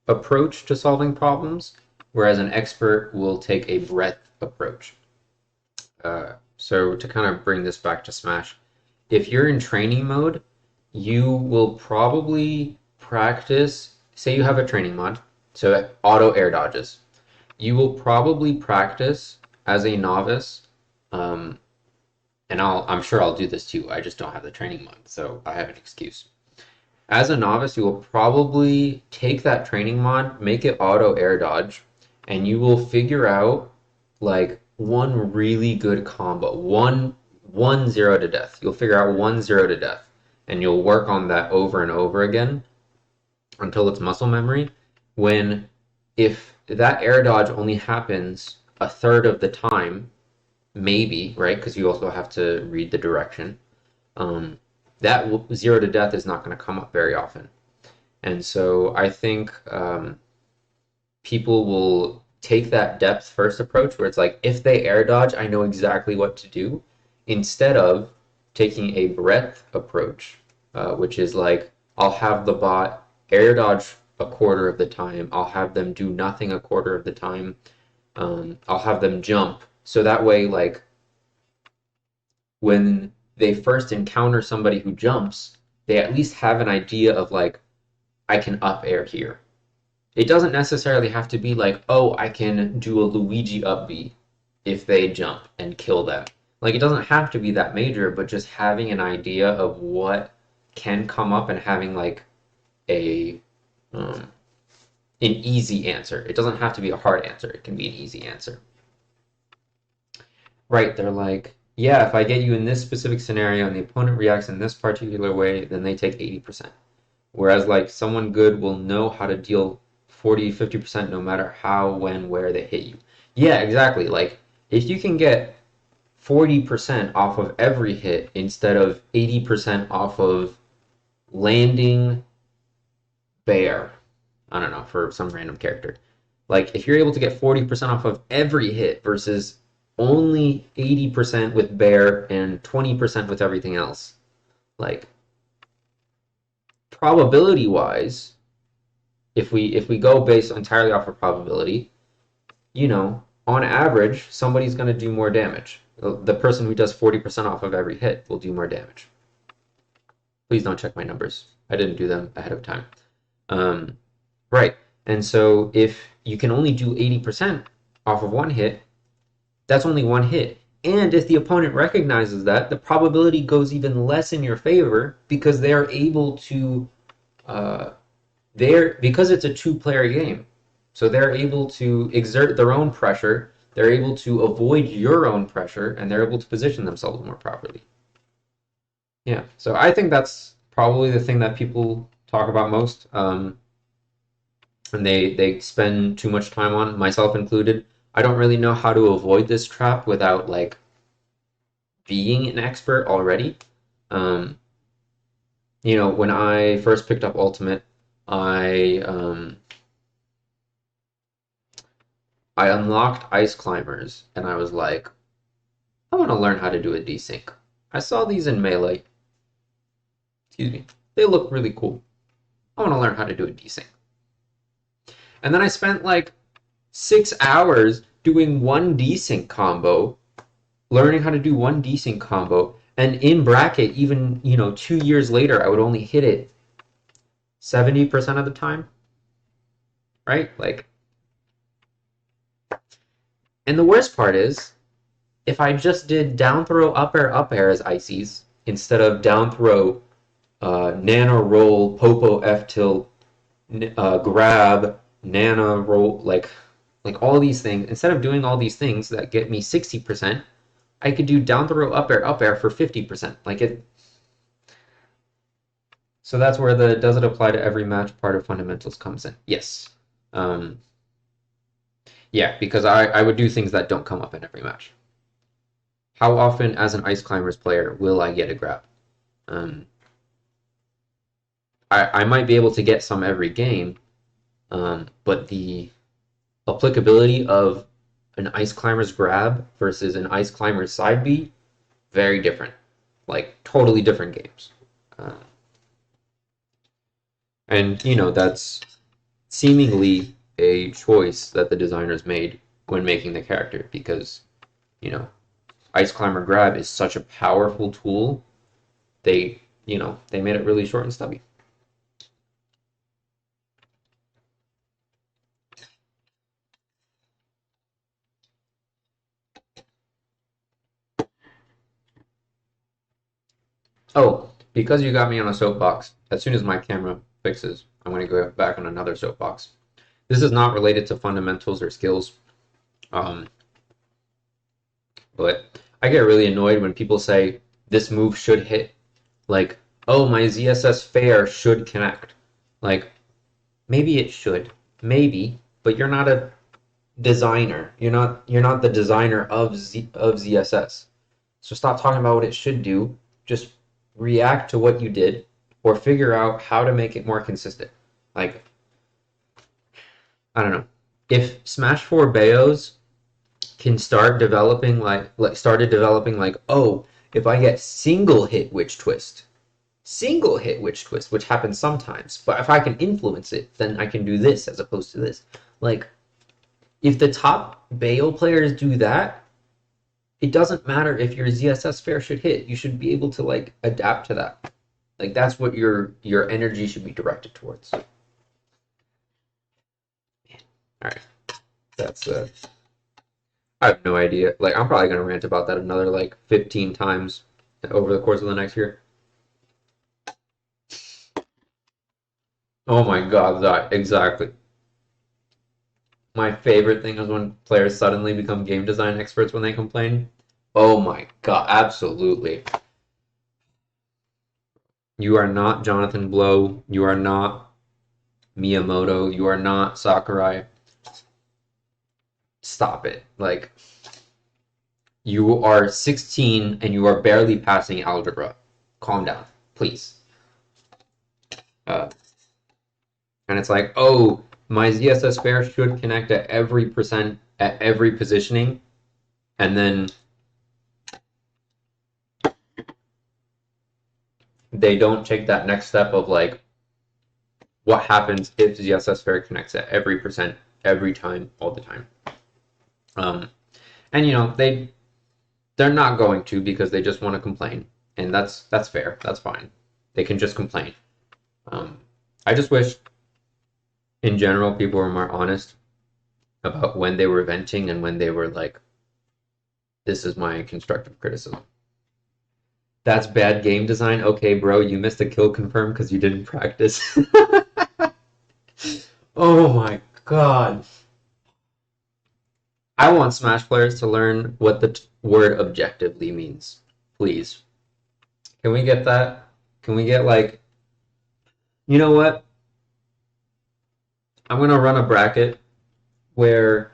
approach to solving problems, whereas an expert will take a breadth approach. So to kind of bring this back to Smash, if you're in training mode, you will probably practice, say you have a training mod, so auto air dodges. You will probably practice as a novice, um, and I'm sure I'll do this too. I just don't have the training mod, so I have an excuse. As a novice, you will probably take that training mod, make it auto air dodge, and you will figure out like one really good combo, one zero to death. You'll figure out one zero to death, and you'll work on that over and over again until it's muscle memory. When if that air dodge only happens a third of the time, maybe, right? Because you also have to read the direction. Um, that zero to death is not going to come up very often. And so I think people will take that depth first approach where it's like, if they air dodge, I know exactly what to do, instead of taking a breadth approach, which is like, I'll have the bot air dodge a quarter of the time, I'll have them do nothing a quarter of the time, I'll have them jump. So that way, like, when they first encounter somebody who jumps, they at least have an idea of like I can up air here. It doesn't necessarily have to be like, oh, I can do a Luigi up B if they jump and kill them. Like, it doesn't have to be that major, but just having an idea of what can come up and having like a an easy answer. It doesn't have to be a hard answer. It can be an easy answer. Right, they're like, yeah, if I get you in this specific scenario and the opponent reacts in this particular way, then they take 80%. Whereas, like, someone good will know how to deal 40, 50% no matter how, when, where they hit you. Yeah, exactly. Like, if you can get 40% off of every hit instead of 80% off of landing bear, I don't know, for some random character. Like, if you're able to get 40% off of every hit versus only 80% with bear and 20% with everything else, like, probability wise, if we go based entirely off of probability, on average, somebody's going to do more damage. The person who does 40% off of every hit will do more damage. Please don't check my numbers. I didn't do them ahead of time. Right. And so if you can only do 80% off of one hit, that's only one hit. And if the opponent recognizes that, the probability goes even less in your favor because they are able to because it's a two-player game. So they're able to exert their own pressure, they're able to avoid your own pressure, and they're able to position themselves more properly. Yeah, so I think that's probably the thing that people talk about most, and they spend too much time on, myself included. I don't really know how to avoid this trap without like being an expert already. Um, when I first picked up Ultimate, I I unlocked Ice Climbers, and I was like, I want to learn how to do a desync. I saw these in Melee. Excuse me. They look really cool. I want to learn how to do a desync. And then I spent like 6 hours doing one desync combo, learning how to do one desync combo, and in bracket, even 2 years later, I would only hit it 70% of the time, right? Like, and the worst part is, if I just did down throw up air as ices instead of down throw nano roll popo f tilt grab nano roll like all these things, instead of doing all these things that get me 60%, I could do down throw up air for 50%. Like it. So that's where the does it apply to every match part of fundamentals comes in. Yes. Yeah, because I would do things that don't come up in every match. How often, as an Ice Climbers player, will I get a grab? I might be able to get some every game, but the applicability of an Ice Climbers grab versus an Ice Climbers side B, very different. Like, totally different games. And, that's seemingly a choice that the designers made when making the character because, Ice Climber Grab is such a powerful tool. They made it really short and stubby. Oh, because you got me on a soapbox, as soon as my camera fixes, I'm going to go back on another soapbox. This is not related to fundamentals or skills, but I get really annoyed when people say this move should hit. Like, oh, my ZSS fair should connect. Like, maybe it should, maybe, but you're not a designer. You're not the designer of ZSS. So stop talking about what it should do. Just react to what you did, or figure out how to make it more consistent. Like, I don't know. If Smash 4 Bayos can started developing like, oh, if I get single hit witch twist, which happens sometimes, but if I can influence it, then I can do this as opposed to this. Like, if the top Bayo players do that, it doesn't matter if your ZSS fair should hit. You should be able to like adapt to that. Like, that's what your energy should be directed towards. right, that's I have no idea. Like, I'm probably gonna rant about that another like 15 times over the course of the next year. Oh my God, that exactly. My favorite thing is when players suddenly become game design experts when they complain. Oh my God, absolutely. You are not Jonathan Blow. You are not Miyamoto. You are not Sakurai. Stop it. Like, you are 16 and you are barely passing algebra. Calm down, please. Uh, and it's like, oh, my ZSS pair should connect at every percent at every positioning, and then they don't take that next step of like, what happens if ZSS pair connects at every percent every time, all the time. Um, and you know they're not going to because they just want to complain, and that's fair. That's fine. They can just complain. Um, I just wish, in general, people were more honest about when they were venting and when they were like, "This is my constructive criticism." That's bad game design. Okay, bro, you missed a kill confirm because you didn't practice. Oh my God. I want Smash players to learn what the word objectively means. Please. Can we get that? Can we get like, you know what? I'm gonna run a bracket where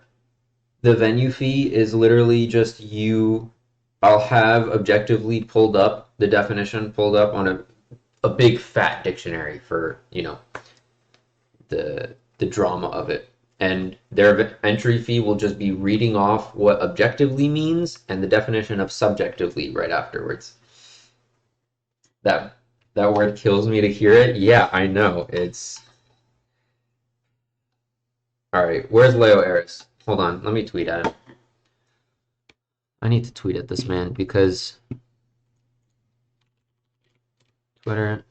the venue fee is literally just you. I'll have objectively pulled up the definition pulled up on a big fat dictionary for, you know, the drama of it. And their entry fee will just be reading off what objectively means and the definition of subjectively right afterwards. That that word kills me to hear it. Yeah, I know. It's all right. Where's Leo Eris? Hold on, let me tweet at him. I need to tweet at this man because Twitter.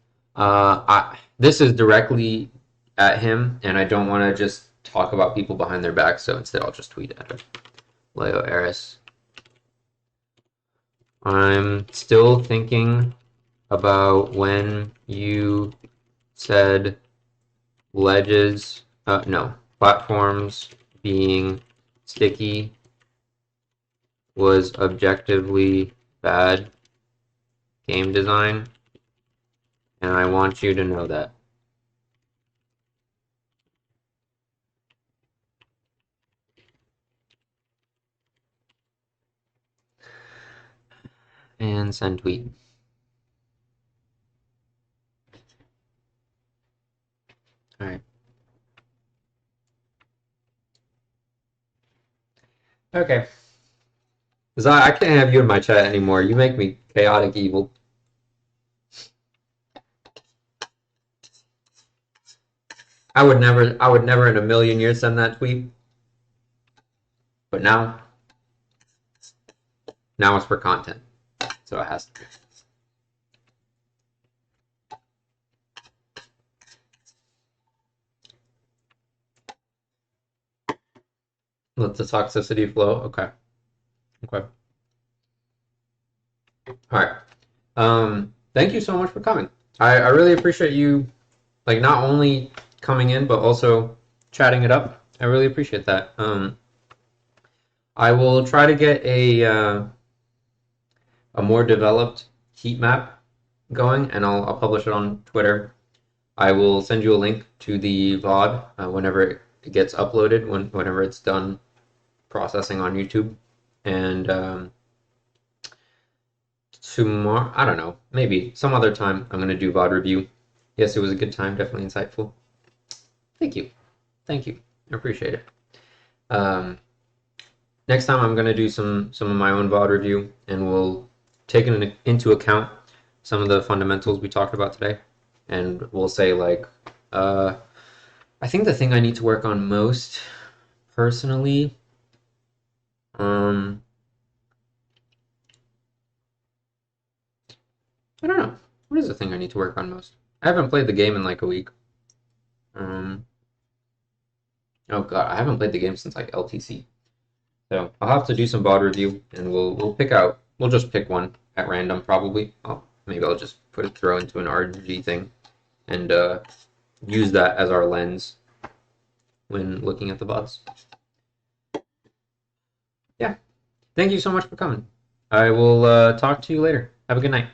This is directly at him, and I don't want to just talk about people behind their back. So instead, I'll just tweet at him. Leo Eris. I'm still thinking about when you said ledges, no, platforms being sticky was objectively bad game design, and I want you to know that. And send tweet. All right. Okay. Because I can't have you in my chat anymore. You make me chaotic evil. I would never in a million years send that tweet. But now it's for content. So it has to be. Let the toxicity flow. Okay. Okay. All right. Thank you so much for coming. I really appreciate you, like, not only coming in, but also chatting it up. I really appreciate that. I will try to get a more developed heat map going, and I'll publish it on Twitter. I will send you a link to the VOD whenever it gets uploaded, whenever it's done processing on YouTube. And tomorrow, I don't know, maybe some other time, I'm going to do VOD review. Yes, it was a good time, definitely insightful. Thank you. Thank you. I appreciate it. Next time I'm going to do some of my own VOD review, and we'll take into account some of the fundamentals we talked about today. And we'll say, like, I think the thing I need to work on most, personally, I don't know. What is the thing I need to work on most? I haven't played the game in like a week. Oh god, I haven't played the game since like LTC. So I'll have to do some VOD review, and we'll just pick one at random probably. Maybe I'll just throw into an RNG thing and use that as our lens when looking at the VODs. Yeah, thank you so much for coming. I will talk to you later. Have a good night.